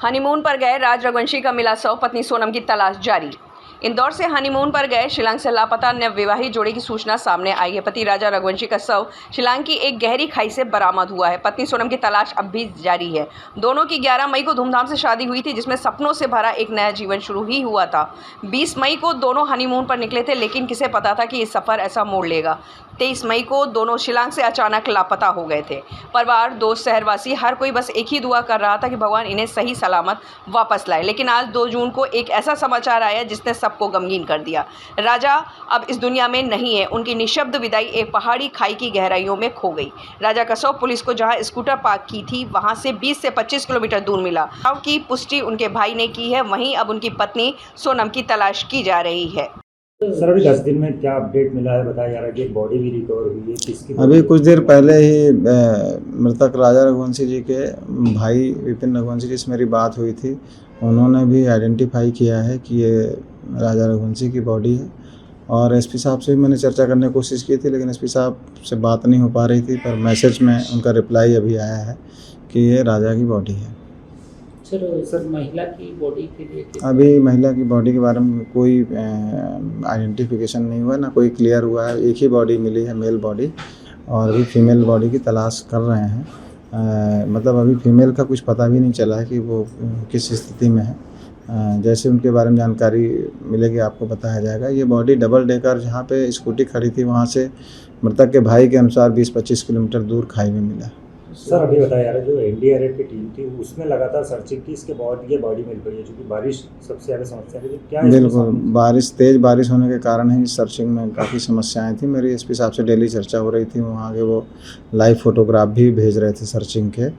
Honeymoon पर गए राज रघुवंशी का मिला शव, पत्नी सोनम की तलाश जारी। इंदौर से हनीमून पर गए शिलांग से लापता नवविवाहित जोड़े की सूचना सामने आई है। पति राजा रघुवंशी का शव शिलांग की एक गहरी खाई से बरामद हुआ है। पत्नी सोनम की तलाश अब भी जारी है। दोनों की 11 मई को धूमधाम से शादी हुई थी, जिसमें सपनों से भरा एक नया जीवन शुरू ही हुआ था। 20 मई को दोनों हनीमून पर निकले थे, लेकिन किसे पता था कि ये सफर ऐसा मोड़ लेगा। 23 मई को दोनों शिलांग से अचानक लापता हो गए थे। परिवार, दोस्त, शहरवासी हर कोई बस एक ही दुआ कर रहा था कि भगवान इन्हें सही सलामत वापस लाए। लेकिन आज 2 जून को एक ऐसा समाचार आया जिसने सबको गमगीन कर दिया। राजा अब इस दुनिया में नहीं है। उनकी निशब्द विदाई एक पहाड़ी खाई की गहराइयों में खो गई। राजा का शव पुलिस को जहां स्कूटर पार्क की थी, वहां से 20 से 25 किलोमीटर दूर मिला। शव की पुष्टि उनके भाई ने की है। वहीं अब उनकी पत्नी सोनम की तलाश की जा रही है। सर, अभी 10 दिन में क्या अपडेट मिला है? बताया जा रहा है कि एक बॉडी भी रिकवर हुई है। किसकी? अभी कुछ देर पहले ही मृतक राजा रघुवंशी जी के भाई विपिन रघुवंशी जी से मेरी बात हुई थी। उन्होंने भी आइडेंटिफाई किया है कि ये राजा रघुवंशी की बॉडी है। और एसपी साहब से भी मैंने चर्चा करने की कोशिश की थी, लेकिन एसपी साहब से बात नहीं हो पा रही थी। पर मैसेज में उनका रिप्लाई अभी आया है कि ये राजा की बॉडी है। सर महिला की बॉडी के लिए अभी महिला की बॉडी के बारे में कोई आइडेंटिफिकेशन नहीं हुआ, ना कोई क्लियर हुआ है। एक ही बॉडी मिली है, मेल बॉडी, और अभी फीमेल बॉडी की तलाश कर रहे हैं। मतलब अभी फीमेल का कुछ पता भी नहीं चला है कि वो किस स्थिति में है। जैसे उनके बारे में जानकारी मिलेगी आपको बताया जाएगा। ये बॉडी डबल डेकर जहाँ पे स्कूटी खड़ी थी, वहाँ से मृतक के भाई के अनुसार 20-25 किलोमीटर दूर खाई में मिला। सर, अभी बताया जा रहा है जो एनडीआरएफ की टीम थी उसमें लगातार सर्चिंग की, इसके बाद ये बॉडी मिल गई है। क्योंकि बारिश सबसे ज़्यादा समस्या है, क्या बिल्कुल तेज़ बारिश होने के कारण ही सर्चिंग में काफ़ी समस्याएं थी। मेरी एसपी साहब से डेली चर्चा हो रही थी। वहाँ के वो लाइव फोटोग्राफ भी भेज रहे थे सर्चिंग के,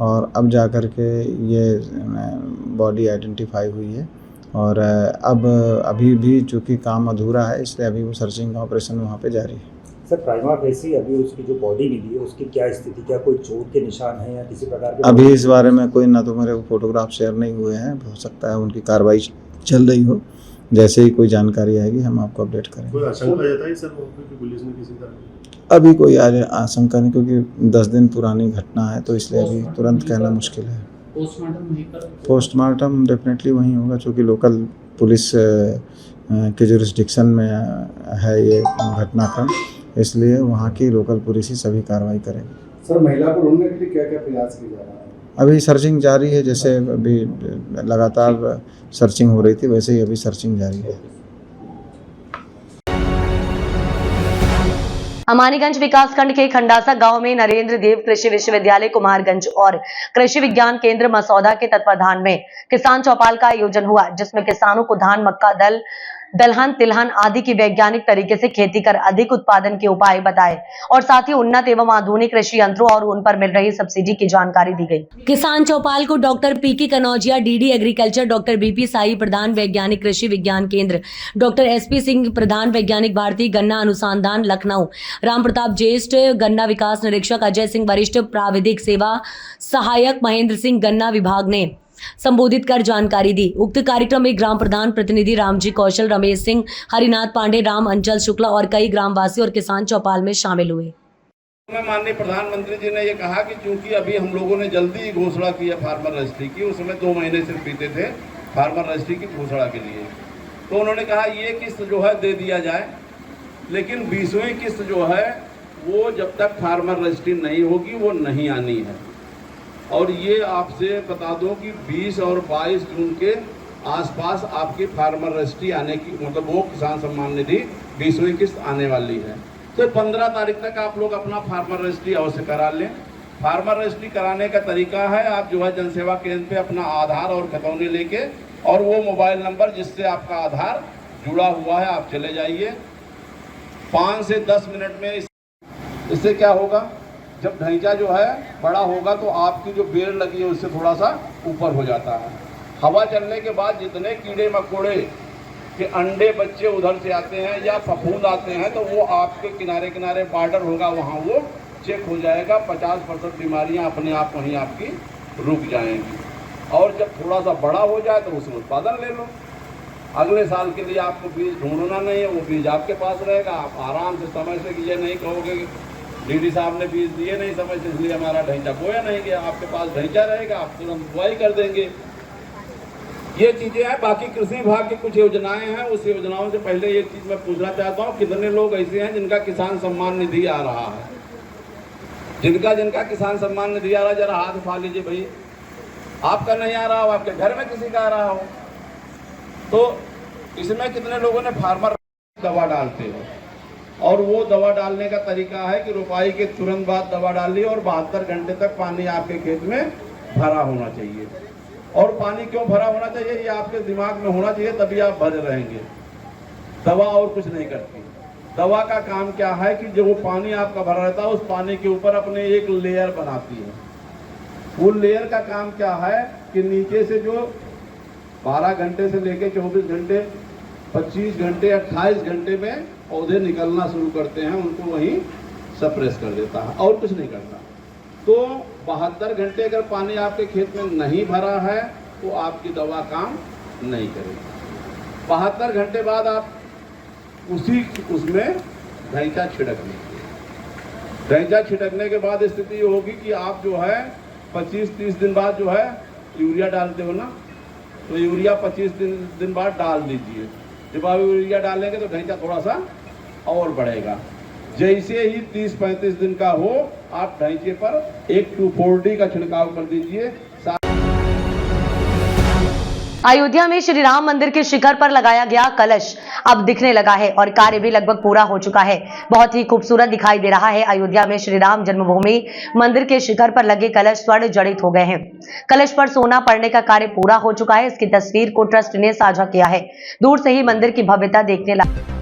और अब जा कर के ये बॉडी आइडेंटिफाई हुई है। और अब अभी भी चूँकि काम अधूरा है, इसलिए अभी वो सर्चिंग का ऑपरेशन वहाँ पर जारी है। सर, प्राइमा फेसी अभी उसकी जो बॉडी मिली है उसकी क्या स्थिति, क्या कोई चोट के निशान है या किसी प्रकार के? अभी इस बारे में कोई ना तो मेरे को फोटोग्राफ शेयर नहीं हुए हैं। हो सकता है उनकी कार्रवाई चल रही हो। जैसे ही कोई जानकारी आएगी हम आपको अपडेट करेंगे। कोई आशंका जताई सर कि पुलिस ने किसी तरह? अभी कोई आशंका नहीं, क्योंकि 10 दिन पुरानी घटना है, तो इसलिए अभी तुरंत कहना मुश्किल है। पोस्टमार्टम डेफिनेटली वहीं होगा, चूँकि लोकल पुलिस के जुरिस्डिक्शन में है ये घटनाक्रम, इसलिए वहाँ की लोकल पुलिस ही सभी कार्रवाई करेगी। सर, महिला को ढूंढने के लिए क्या क्या प्रयास किया जा रहा है? अभी सर्चिंग जारी है। जैसे अभी लगातार सर्चिंग हो रही थी, वैसे ही अभी सर्चिंग जारी है। अमानीगंज विकासखंड के खंडासा गांव में नरेंद्र देव कृषि विश्वविद्यालय कुमारगंज और कृषि विज्ञान केंद्र मसौदा के तत्वाधान में किसान चौपाल का आयोजन हुआ, जिसमें किसानों को धान, मक्का, दलहन, तिलहन आदि की वैज्ञानिक तरीके से खेती कर अधिक उत्पादन के उपाय बताए और साथ ही उन्नत एवं आधुनिक कृषि यंत्रों और उन पर मिल रही सब्सिडी की जानकारी दी गई। किसान चौपाल को doctor PK Kanaujia, DD agriculture, doctor BP Sai, प्रधान वैज्ञानिक कृषि विज्ञान केंद्र, डॉक्टर एसपी सिंह, प्रधान वैज्ञानिक भारतीय गन्ना अनुसंधान लखनऊ, राम प्रताप ज्येष्ठ गन्ना विकास निरीक्षक, अजय सिंह वरिष्ठ प्राविधिक सेवा सहायक, महेंद्र सिंह गन्ना विभाग ने संबोधित कर जानकारी दी। उक्त कार्यक्रम में ग्राम प्रधान प्रतिनिधि रामजी कौशल, रमेश सिंह, हरिनाथ पांडे, राम अंचल शुक्ला और कई ग्रामवासी और किसान चौपाल में शामिल हुए। माननीय प्रधानमंत्री जी ने ये कहा कि चूंकि अभी हम लोगों ने जल्दी घोषणा की है फार्मर रजिस्ट्री की, उस समय 2 महीने सिर्फ बीते थे फार्मर रजिस्ट्री की घोषणा के लिए, तो उन्होंने कहा ये किस्त जो है दे दिया जाए, लेकिन 20वीं किस्त जो है वो जब तक फार्मर रजिस्ट्री नहीं होगी वो नहीं आनी है। और ये आपसे बता दो कि 20 और 22 जून के आसपास आपकी फार्मर रजिस्ट्री आने की, मतलब वो किसान सम्मान निधि 20वीं किस्त आने वाली है। तो 15 तारीख तक आप लोग अपना फार्मर रजिस्ट्री अवश्य करा लें। फार्मर रजिस्ट्री कराने का तरीका है, आप जो है जनसेवा केंद्र पे अपना आधार और खतौनी लेके और वो मोबाइल नंबर जिससे आपका आधार जुड़ा हुआ है आप चले जाइए। 5 से 10 मिनट में इससे क्या होगा, जब ढैंचा जो है बड़ा होगा तो आपकी जो बेल लगी है उससे थोड़ा सा ऊपर हो जाता है। हवा चलने के बाद जितने कीड़े मकोड़े के अंडे बच्चे उधर से आते हैं या फफूंद आते हैं, तो वो आपके किनारे किनारे बॉर्डर होगा, वहाँ वो चेक हो जाएगा। 50% बीमारियाँ अपने आप वहीं आपकी रुक जाएंगी। और जब थोड़ा सा बड़ा हो जाए तो उसमें उत्पादन ले लो। अगले साल के लिए आपको बीज ढूंढना नहीं है, वो बीज आपके पास रहेगा। आप आराम से समय से कि ये नहीं कहोगे कि डीडी साहब ने बीज दिए नहीं समय से, इसलिए हमारा ढैंचा बोया नहीं गया। आपके पास ढैंचा रहेगा, आप तुरंत बुआई कर देंगे। ये चीजें हैं। बाकी कृषि विभाग की कुछ योजनाएं हैं, उस योजनाओं से पहले एक चीज मैं पूछना चाहता हूँ, कितने लोग ऐसे हैं जिनका किसान सम्मान निधि आ रहा है? जिनका किसान सम्मान निधि आ रहा है, जरा हाथ उठा लीजिए भाई। आपका नहीं आ रहा हो, आपके घर में किसी का आ रहा हो, तो इसमें कितने लोगों ने फार्मर दवा डालते हो? और वो दवा डालने का तरीका है कि रोपाई के तुरंत बाद दवा डालिए और 72 घंटे तक पानी आपके खेत में भरा होना चाहिए। और पानी क्यों भरा होना चाहिए, ये आपके दिमाग में होना चाहिए, तभी आप भरे रहेंगे। दवा और कुछ नहीं करती। दवा का काम क्या है कि जो पानी आपका भरा रहता है उस पानी के ऊपर अपने एक लेयर बनाती है। वो लेयर का काम क्या है कि नीचे से जो 12 घंटे से लेकर 24 घंटे, 25 घंटे, 28 घंटे में पौधे निकलना शुरू करते हैं, उनको वहीं सप्रेस कर देता है और कुछ नहीं करता। तो 72 घंटे अगर पानी आपके खेत में नहीं भरा है तो आपकी दवा काम नहीं करेगी। 72 घंटे बाद आप उसमें ढैंचा छिड़क लीजिए। ढैंचा छिड़कने के बाद स्थिति ये होगी कि आप जो है 25-30 दिन बाद जो है यूरिया डालते हो ना, तो यूरिया 25 दिन बाद डाल दीजिए। जब आप यूरिया डालेंगे तो ढैंचा थोड़ा सा और बढ़ेगा। जैसे ही 30-35 दिन का हो, आप ढैंचे पर एक 2,4-D का छिड़काव कर दीजिए। अयोध्या में श्री राम मंदिर के शिखर पर लगाया गया कलश अब दिखने लगा है और कार्य भी लगभग पूरा हो चुका है। बहुत ही खूबसूरत दिखाई दे रहा है। अयोध्या में श्री राम जन्मभूमि मंदिर के शिखर पर लगे कलश स्वर्ण जड़ित हो गए हैं। कलश पर सोना पड़ने का कार्य पूरा हो चुका है। इसकी तस्वीर को ट्रस्ट ने साझा किया है। दूर से ही मंदिर की भव्यता देखने लगा।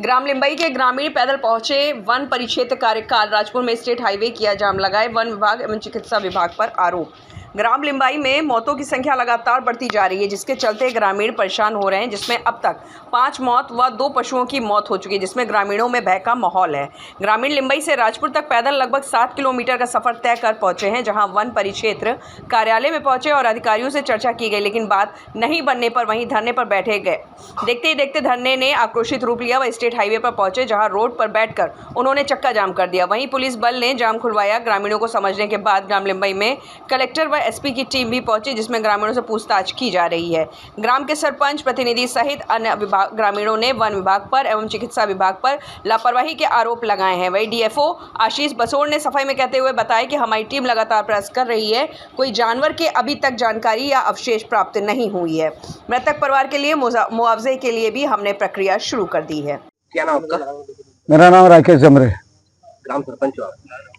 ग्राम लिंबई के ग्रामीण पैदल पहुंचे वन परिक्षेत्र कार्यकाल राजपुर में स्टेट हाईवे किया जाम लगाए वन विभाग एवं चिकित्सा विभाग पर आरोप। ग्राम लिंबई में मौतों की संख्या लगातार बढ़ती जा रही है, जिसके चलते ग्रामीण परेशान हो रहे हैं, जिसमें अब तक 5 मौत व 2 पशुओं की मौत हो चुकी है, जिसमें ग्रामीणों में भय का माहौल है। ग्रामीण लिंबई से राजपुर तक पैदल लगभग 7 किलोमीटर का सफर तय कर पहुंचे हैं, जहां वन परिक्षेत्र कार्यालय में पहुंचे और अधिकारियों से चर्चा की गई, लेकिन बात नहीं बनने पर वहीं धरने पर बैठे गए। देखते ही देखते धरने ने आक्रोशित रूप लिया व स्टेट हाईवे पर पहुंचे, जहां रोड पर बैठकर उन्होंने चक्का जाम कर दिया। वहीं पुलिस बल ने जाम खुलवाया। ग्रामीणों को समझने के बाद ग्राम लिंबई में कलेक्टर व एसपी की टीम भी पहुंची, जिसमें ग्रामीणों से पूछताछ की जा रही है। ग्राम के सरपंच प्रतिनिधि सहित अन्य ग्रामीणों ने वन विभाग पर एवं चिकित्सा विभाग पर लापरवाही के आरोप लगाए हैं। वहीं डीएफओ आशीष बसोड़ ने सफाई में कहते हुए बताया कि हमारी टीम लगातार प्रयास कर रही है, कोई जानवर के अभी तक जानकारी या अवशेष प्राप्त नहीं हुई है। मृतक परिवार के लिए मुआवजे के लिए भी हमने प्रक्रिया शुरू कर दी है। क्या नाम आपका? मेरा नाम राकेश जमरे। ग्राम सरपंच हो?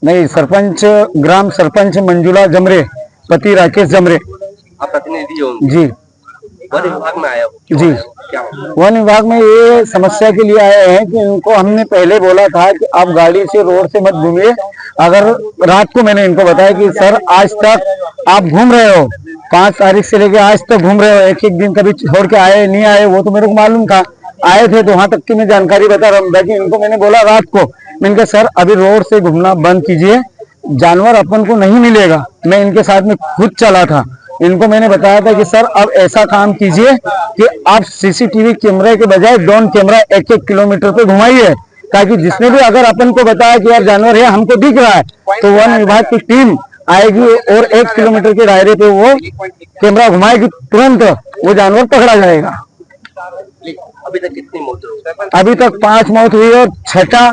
नहीं, सरपंच ग्राम सरपंच मंजुला जमरे, पति राकेश जमरे। आप प्रतिनिधि हो? जी। वन विभाग में आया हो? जी। क्या वन विभाग में ये समस्या के लिए आए हैं कि उनको हमने पहले बोला था कि आप गाड़ी से रोड से मत घूमिए। अगर रात को मैंने इनको बताया कि सर आज तक आप घूम रहे हो, 5 तारीख से लेके आज तक घूम रहे हो, एक दिन कभी छोड़ के आए नहीं आए वो तो मेरे को मालूम था। आए थे तो वहां तक की मैं जानकारी बता रहा हूँ। बाकी इनको मैंने बोला रात को, मैंने कहा सर अभी रोड से घूमना बंद कीजिए, जानवर अपन को नहीं मिलेगा। मैं इनके साथ में खुद चला था, इनको मैंने बताया था कि सर अब ऐसा काम कीजिए कि आप सीसीटीवी कैमरे के बजाय ड्रोन कैमरा 1-1 किलोमीटर पे घुमाइए, ताकि जिसने भी अगर अपन को बताया कि यार जानवर है हमको दिख रहा है, तो वन विभाग की टीम आएगी और 1 किलोमीटर के दायरे पे वो कैमरा घुमाएगी, तुरंत वो जानवर पकड़ा जाएगा। अभी तक कितनी मौत हुई? अभी तक 5 मौत हुई और 6ठा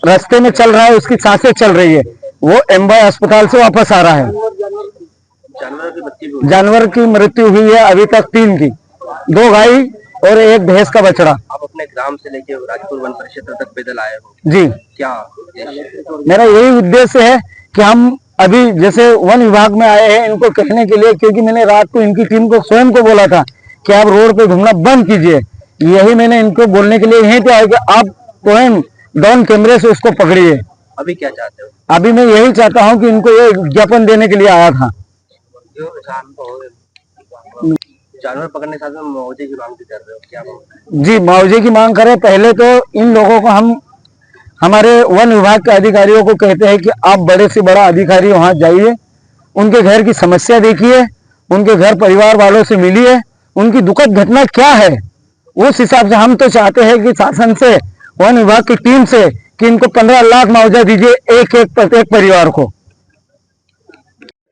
रास्ते में चल रहा है, उसकी सांसें चल रही है, वो एमबाई अस्पताल से वापस आ रहा है। जानवर की बच्ची भी जानवर की मृत्यु हुई है अभी तक 3 की, 2 गाय और 1 भैंस का बछड़ा। आप अपने ग्राम से लेके राजपुर वन परिक्षेत्र तक पैदल आए हो, जी, क्या उद्देश्य? मेरा यही उद्देश्य है कि हम अभी जैसे वन विभाग में आए हैं इनको कहने के लिए, क्योंकि मैंने रात को इनकी टीम को स्वयं को बोला था कि आप रोड पे घूमना बंद कीजिए। यही मैंने इनको बोलने के लिए यहीं पे आया कि आप स्वयं ड्रोन कैमरे से उसको पकड़िए। अभी क्या चाहते हो? अभी मैं यही चाहता हूं कि इनको ये ज्ञापन देने के लिए आया था। जानवर पकड़ने के साथ में मुआवजे की मांग भी कर रहे हो, क्या मांग? जी, मुआवजे की मांग करें। पहले तो इन लोगों को हम हमारे वन विभाग के अधिकारियों को कहते हैं कि आप बड़े से बड़ा अधिकारी वहां जाइए, उनके घर की समस्या देखिए, उनके घर परिवार वालों से मिलिए, उनकी दुखद घटना क्या है उस हिसाब से हम तो चाहते हैं कि शासन से, वन विभाग की टीम से, कि इनको 15 लाख मुआवजा दीजिए प्रत्येक परिवार को।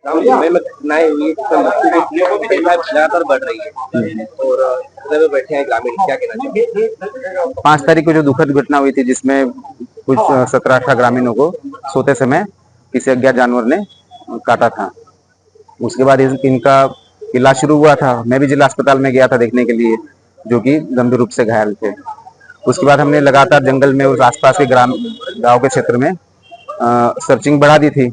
में घटनाएं हुई लगातार बढ़ रही है और बैठे हैं ग्रामीण, क्या कहना चाहिए? 5 तारीख को जो दुखद घटना हुई थी जिसमें कुछ 17-18 ग्रामीणों को सोते समय किसी अज्ञात जानवर ने काटा था, उसके बाद इनका इलाज शुरू हुआ था। मैं भी जिला अस्पताल में गया था देखने के लिए, जो कि गंभीर रूप से घायल थे। उसके बाद हमने लगातार जंगल में और आसपास के गांव के क्षेत्र में सर्चिंग बढ़ा दी थी,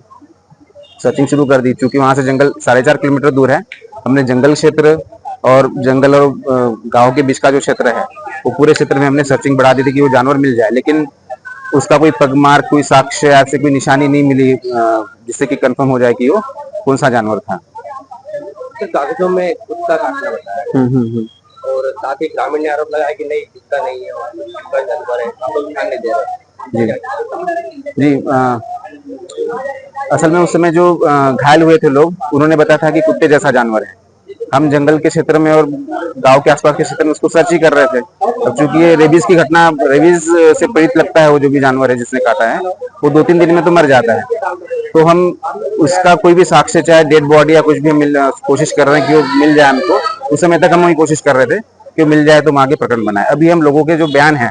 सर्चिंग शुरू कर दी। क्योंकि वहां से जंगल 4.5 किलोमीटर दूर है, हमने जंगल क्षेत्र और जंगल और गांव के बीच का जो क्षेत्र है वो पूरे क्षेत्र में हमने सर्चिंग बढ़ा दी थी कि वो जानवर मिल जाए, लेकिन उसका कोई पगमार्क, कोई साक्ष्य, ऐसे कोई निशानी नहीं मिली जिससे कि कंफर्म हो जाए कि वो कौन सा जानवर था। कागजों में कुत्ता काटना बताया और साथ ही ग्रामीण ने आरोप लगाया कि नहीं कुत्ता नहीं है और जानवर है, हम लोग ध्यान नहीं दे रहे। जी, असल में उस समय जो घायल हुए थे लोग, उन्होंने बताया था कि कुत्ते जैसा जानवर है। हम जंगल के क्षेत्र में और गांव के आसपास के क्षेत्र में उसको सर्च ही कर रहे थे। अब चूंकि ये रेबीज की घटना, रेबीज से पीड़ित लगता है वो जो भी जानवर है जिसने काटा है, वो 2-3 दिन में तो मर जाता है। तो हम उसका कोई भी साक्ष्य, चाहे डेड बॉडी या कुछ भी कोशिश कर रहे हैं कि वो मिल जाए हमको। उस समय तक हम वही कोशिश कर रहे थे कि मिल जाए तो हम आगे प्रकरण बनाए। अभी हम लोगों के जो बयान है,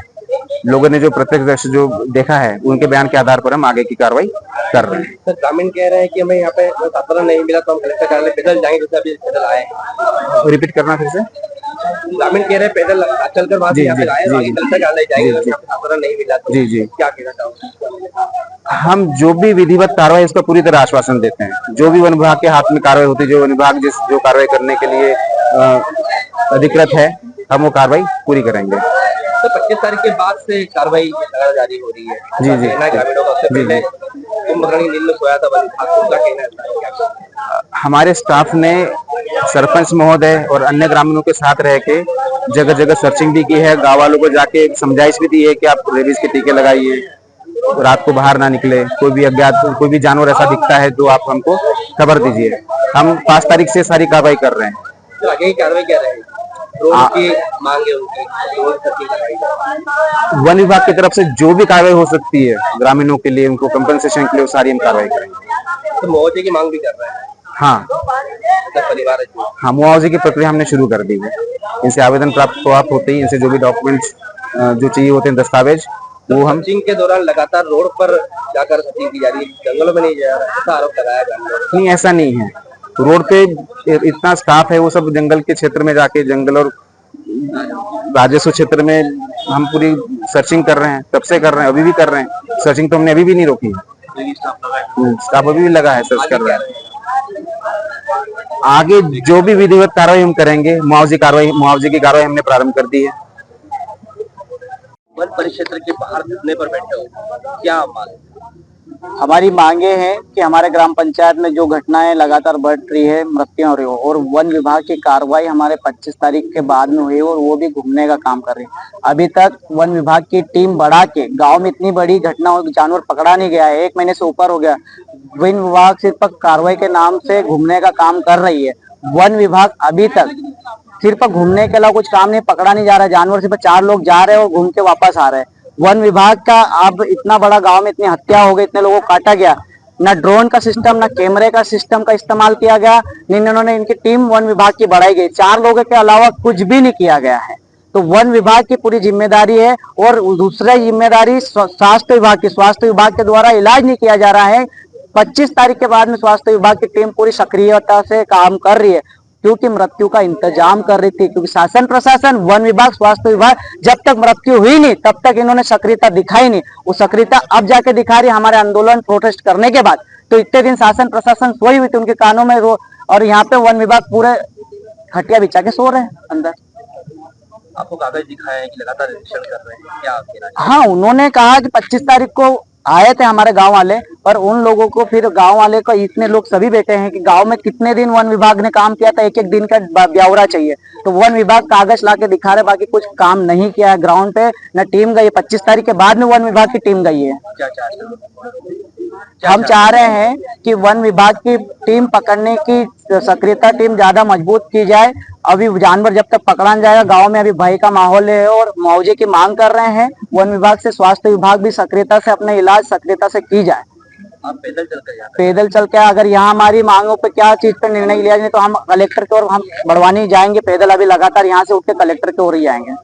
लोगों ने जो प्रत्यक्ष जो देखा है, उनके बयान के आधार पर हम आगे की कार्रवाई कर रहे हैं। सर, ग्रामीण कह रहे हैं कि हमें यहाँ पे साधन नहीं मिला तो हम कलेक्टर कार्यालय पैदल जाएंगे, जैसे अभी पैदल आए। रिपीट करना फिर से। ग्रामीण कह रहे हैं पैदल चलकर वहां से यहाँ पे आए, कलेक्टर कार्यालय जाएंगे, साधन नहीं मिला तो क्या कहना चाहोगे? हम जो भी विधिवत कार्रवाई उसका पूरी तरह आश्वासन देते हैं। जो भी वन विभाग के हाथ में कार्रवाई होती है, जो वन विभाग जो कार्रवाई करने के लिए अधिकृत है, हम वो कार्रवाई पूरी करेंगे। तो 25 तारीख के बाद से कार्रवाई जारी हो रही है। जी। ग्रामीणों का पहले कुंभकर्णी नील में सोया था, क्या कहना है? हमारे स्टाफ ने सरपंच महोदय और अन्य ग्रामीणों के साथ रह के जगह जगह सर्चिंग भी की है, गाँव वालों को जाके समझाइश भी दी है कि आप रेबीज के टीके लगाइए, रात को बाहर ना निकले, कोई भी अज्ञात कोई भी जानवर ऐसा दिखता है तो आप हमको खबर दीजिए। हम 5 तारीख से सारी कार्रवाई कर रहे हैं। तो आगे की कार्रवाई क्या रहेगी? की मांगे उनकी वन विभाग की तरफ से जो भी कार्रवाई हो सकती है ग्रामीणों के लिए, उनको कंपनसेशन के लिए, सारी हम कार्रवाई करेंगे। तो मुआवजे की मांग भी कर रहे हैं? हाँ, परिवार है हाँ, मुआवजे की प्रक्रिया हमने शुरू कर दी है। इनसे आवेदन प्राप्त होते ही इनसे जो भी डॉक्यूमेंट्स जो चाहिए होते हैं, दस्तावेज, वो हम सर्चिंग के दौरान लगातार रोड पर जाकर सर्चिंग की जा रही है, जंगलों में नहीं जा रहा, ऐसा आरोप लगाया जा रहा है। नहीं, ऐसा नहीं है। रोड पे इतना स्टाफ है, वो सब जंगल के क्षेत्र में जाके, जंगल और राजस्व क्षेत्र में हम पूरी सर्चिंग कर रहे हैं, तब से कर रहे हैं, अभी भी कर रहे हैं। सर्चिंग तो हमने अभी भी नहीं रोकी है, स्टाफ अभी भी लगा है, सर्च कर रहा है। आगे जो भी विधिवत कार्रवाई हम करेंगे, मुआवजे की कार्रवाई हमने प्रारंभ कर दी है। वन परिक्षेत्र के बाहर घूमने पर बैठे हो, क्या मांग? हमारी मांगे हैं कि हमारे ग्राम पंचायत में जो घटनाएं लगातार बढ़ रही है, मृत्यु हो रही हो, और वन विभाग की कार्रवाई हमारे 25 तारीख के बाद में हुई और वो भी घूमने का काम कर रही है। अभी तक वन विभाग की टीम बढ़ा के गांव में इतनी बड़ी घटना हो, जानवर पकड़ा नहीं गया है, 1 महीने से ऊपर हो गया। वन विभाग सिर्फ कार्रवाई के नाम से घूमने का काम कर रही है। वन विभाग अभी तक सिर्फ घूमने के अलावा कुछ काम नहीं, पकड़ा नहीं जा रहा है जानवर। सिर्फ 4 लोग जा रहे हैं और घूम के वापस आ रहे हैं। वन विभाग का अब इतना बड़ा गांव में इतनी हत्या हो गई, इतने लोगों को काटा गया, ना ड्रोन का सिस्टम, ना कैमरे का सिस्टम का इस्तेमाल किया गया, इन्होंने इनकी टीम वन विभाग की बढ़ाई गई। 4 लोगों के अलावा कुछ भी नहीं किया गया है। तो वन विभाग की पूरी जिम्मेदारी है। और दूसरा जिम्मेदारी स्वास्थ्य विभाग की, स्वास्थ्य विभाग के द्वारा इलाज नहीं किया जा रहा है। 25 तारीख के बाद में स्वास्थ्य विभाग की टीम पूरी सक्रियता से काम कर रही है, क्योंकि मृत्यु का इंतजाम कर रही थी। क्योंकि शासन प्रशासन, वन विभाग, स्वास्थ्य विभाग जब तक मृत्यु हुई नहीं तब तक इन्होंने सक्रियता दिखाई नहीं। वो सक्रियता अब जाके दिखा रही है हमारे आंदोलन प्रोटेस्ट करने के बाद। तो इतने दिन शासन प्रशासन सोई हुई थी, उनके कानों में और यहाँ पे वन विभाग पूरे खटिया बिछा के सो रहे हैं अंदर। आपको कागज दिखाए हैं कि लगातार निरीक्षण कर रहे हैं, क्या आप कहना चाहते हाँ, उन्होंने कहा कि 25 तारीख को आए थे हमारे गांव वाले, पर उन लोगों को फिर गांव वाले को इतने लोग सभी बैठे हैं कि गांव में कितने दिन वन विभाग ने काम किया था, एक दिन का ब्यौरा चाहिए। तो वन विभाग कागज ला के दिखा रहे, बाकी कुछ काम नहीं किया है ग्राउंड पे। न टीम गई, 25 तारीख के बाद में वन विभाग की टीम गई है। क्या चाहते हैं? हम चाह रहे हैं कि वन विभाग की टीम पकड़ने की सक्रियता टीम ज्यादा मजबूत की जाए। अभी जानवर जब तक पकड़ा नहीं जाएगा, गांव में अभी भय का माहौल है और मुआवजे की मांग कर रहे हैं वन विभाग से। स्वास्थ्य विभाग भी सक्रियता से अपने इलाज सक्रियता से की जाए। आप पैदल चल कर जाते पैदल चल के अगर यहाँ हमारी मांगों पे क्या चीज पे निर्णय लिया जाए तो हम कलेक्टर की ओर हम बढ़वानी जाएंगे पैदल। अभी लगातार यहाँ से उठ के कलेक्टर की ओर ही जाएंगे।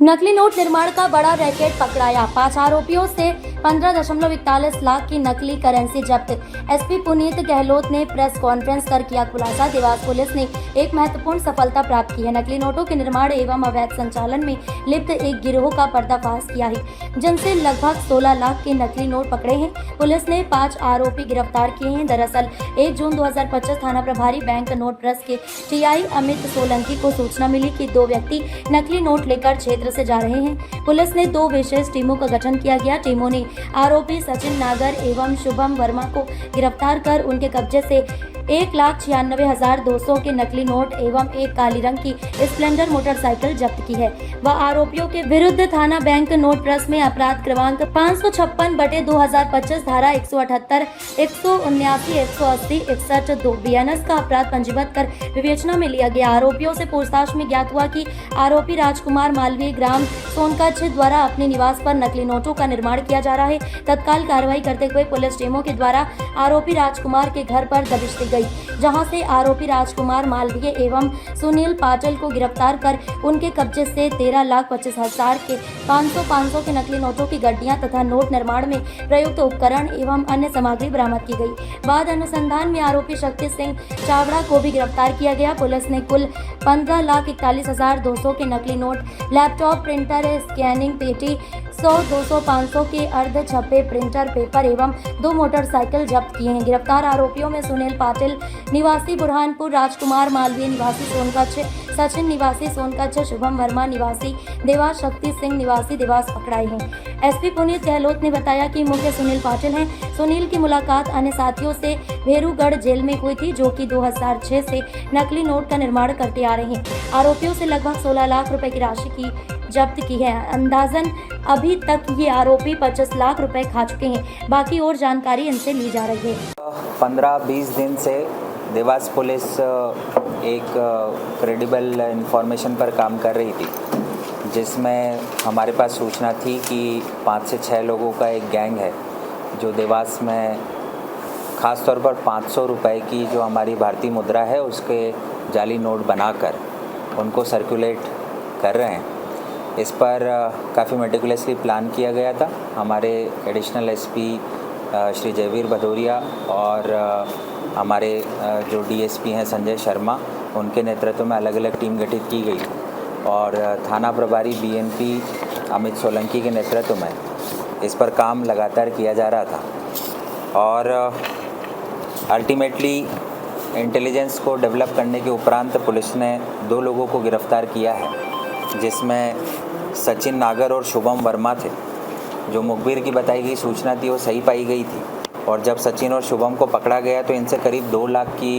नकली नोट निर्माण का बड़ा रैकेट पकड़ाया। 5 आरोपियों से 15.41 लाख की नकली करेंसी जब्त। एसपी पुनीत गहलोत ने प्रेस कॉन्फ्रेंस कर किया खुलासा। देवास पुलिस ने एक महत्वपूर्ण सफलता प्राप्त की है। नकली नोटों के निर्माण एवं अवैध संचालन में लिप्त एक गिरोह का पर्दाफाश किया है, जिनसे लगभग 16 लाख के नकली नोट पकड़े हैं। पुलिस ने 5 आरोपी गिरफ्तार किए हैं। दरअसल 1 जून 2025 थाना प्रभारी बैंक नोट प्रेस के टीआई अमित सोलंकी को सूचना मिली कि 2 व्यक्ति नकली नोट लेकर क्षेत्र से जा रहे हैं। पुलिस ने 2 विशेष टीमों का गठन किया गया। टीमों ने आरोपी सचिन नागर एवं शुभम वर्मा को गिरफ्तार कर उनके कब्जे से 1,96,200 के नकली नोट एवं एक काली रंग की स्प्लेंडर मोटरसाइकिल जब्त की है। वह आरोपियों के विरुद्ध थाना बैंक नोट प्रेस में अपराध क्रमांक 556/2025 धारा 178, 179, 180, 61(2) BNS का अपराध पंजीबद्ध कर विवेचना में लिया गया। आरोपियों से पूछताछ में ज्ञात हुआ कि आरोपी राजकुमार मालवीय ग्राम सोनकच्छ द्वारा अपने निवास पर नकली नोटों का निर्माण किया जा रहा है। तत्काल कार्रवाई करते हुए पुलिस टीमों के द्वारा आरोपी राजकुमार के घर पर दबिश दी गई, जहां से आरोपी राजकुमार मालवीय एवं सुनील पाटिल को गिरफ्तार कर उनके कब्जे से 13,25,000 के 500 के नकली नोटों की गड्डियां तथा नोट निर्माण में प्रयुक्त उपकरण एवं अन्य सामग्री बरामद की गई। बाद अनुसंधान में आरोपी शक्ति सिंह चावड़ा को भी गिरफ्तार किया गया। पुलिस ने कुल 15,41,200 के नकली नोट, लैपटॉप, प्रिंटर, स्कैनिंग पेटी, 100, 200, 500 के अर्ध छपे प्रिंटर, पेपर एवं 2 मोटरसाइकिल जब्त किए हैं। गिरफ्तार आरोपियों में सुनील पाटिल निवासी बुरहानपुर, राजकुमार मालवीय निवासी सोनकच्छ, सचिन निवासी सोनकच्छ, शुभम वर्मा निवासी देवास, शक्ति सिंह निवासी देवास पकड़ाए हैं। एसपी पुनीत गहलोत ने बताया कि मुख्य सुनील पाटिल हैं। सुनील की मुलाकात अन्य साथियों से भेरूगढ़ जेल में हुई थी, जो कि 2006 से नकली नोट का निर्माण करते आ रहे हैं। आरोपियों से लगभग 16 लाख रुपए की राशि की जब्त की है। अंदाजन अभी तक ये आरोपी 25 लाख रुपए खा चुके हैं। बाकी और जानकारी इनसे ली जा रही है। 15-20 दिन से देवास पुलिस एक क्रेडिबल इंफॉर्मेशन पर काम कर रही थी, जिसमें हमारे पास सूचना थी कि 5 से 6 लोगों का एक गैंग है जो देवास में ख़ास तौर पर 500 रुपए की जो हमारी भारतीय मुद्रा है उसके जाली नोट बनाकर उनको सर्कुलेट कर रहे हैं। इस पर काफ़ी मेटिकुलसली प्लान किया गया था। हमारे एडिशनल एसपी श्री जयवीर भदौरिया और हमारे जो डीएसपी हैं संजय शर्मा, उनके नेतृत्व में अलग अलग टीम गठित की गई और थाना प्रभारी बीएनपी अमित सोलंकी के नेतृत्व में इस पर काम लगातार किया जा रहा था। और अल्टीमेटली इंटेलिजेंस को डेवलप करने के उपरांत पुलिस ने 2 लोगों को गिरफ्तार किया है, जिसमें सचिन नागर और शुभम वर्मा थे। जो मुखबिर की बताई गई सूचना थी वो सही पाई गई थी, और जब सचिन और शुभम को पकड़ा गया तो इनसे करीब 2 लाख की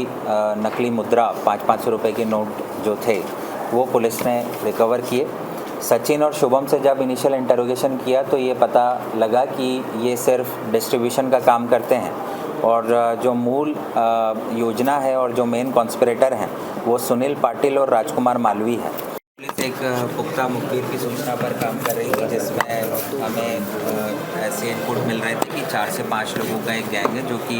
नकली मुद्रा 500 रुपये के नोट जो थे वो पुलिस ने रिकवर किए। सचिन और शुभम से जब इनिशियल इंटरोगेशन किया तो ये पता लगा कि ये सिर्फ डिस्ट्रीब्यूशन का काम करते हैं, और जो मूल योजना है और जो मेन कॉन्स्पिरेटर हैं वो सुनील पाटिल और राजकुमार मालवी हैं। पुलिस एक पुख्ता मुखबिर की सूचना पर काम कर रही थी, जिसमें हमें ऐसे इनपुट मिल रहे थे कि 4 से 5 लोगों का एक गैंग है जो कि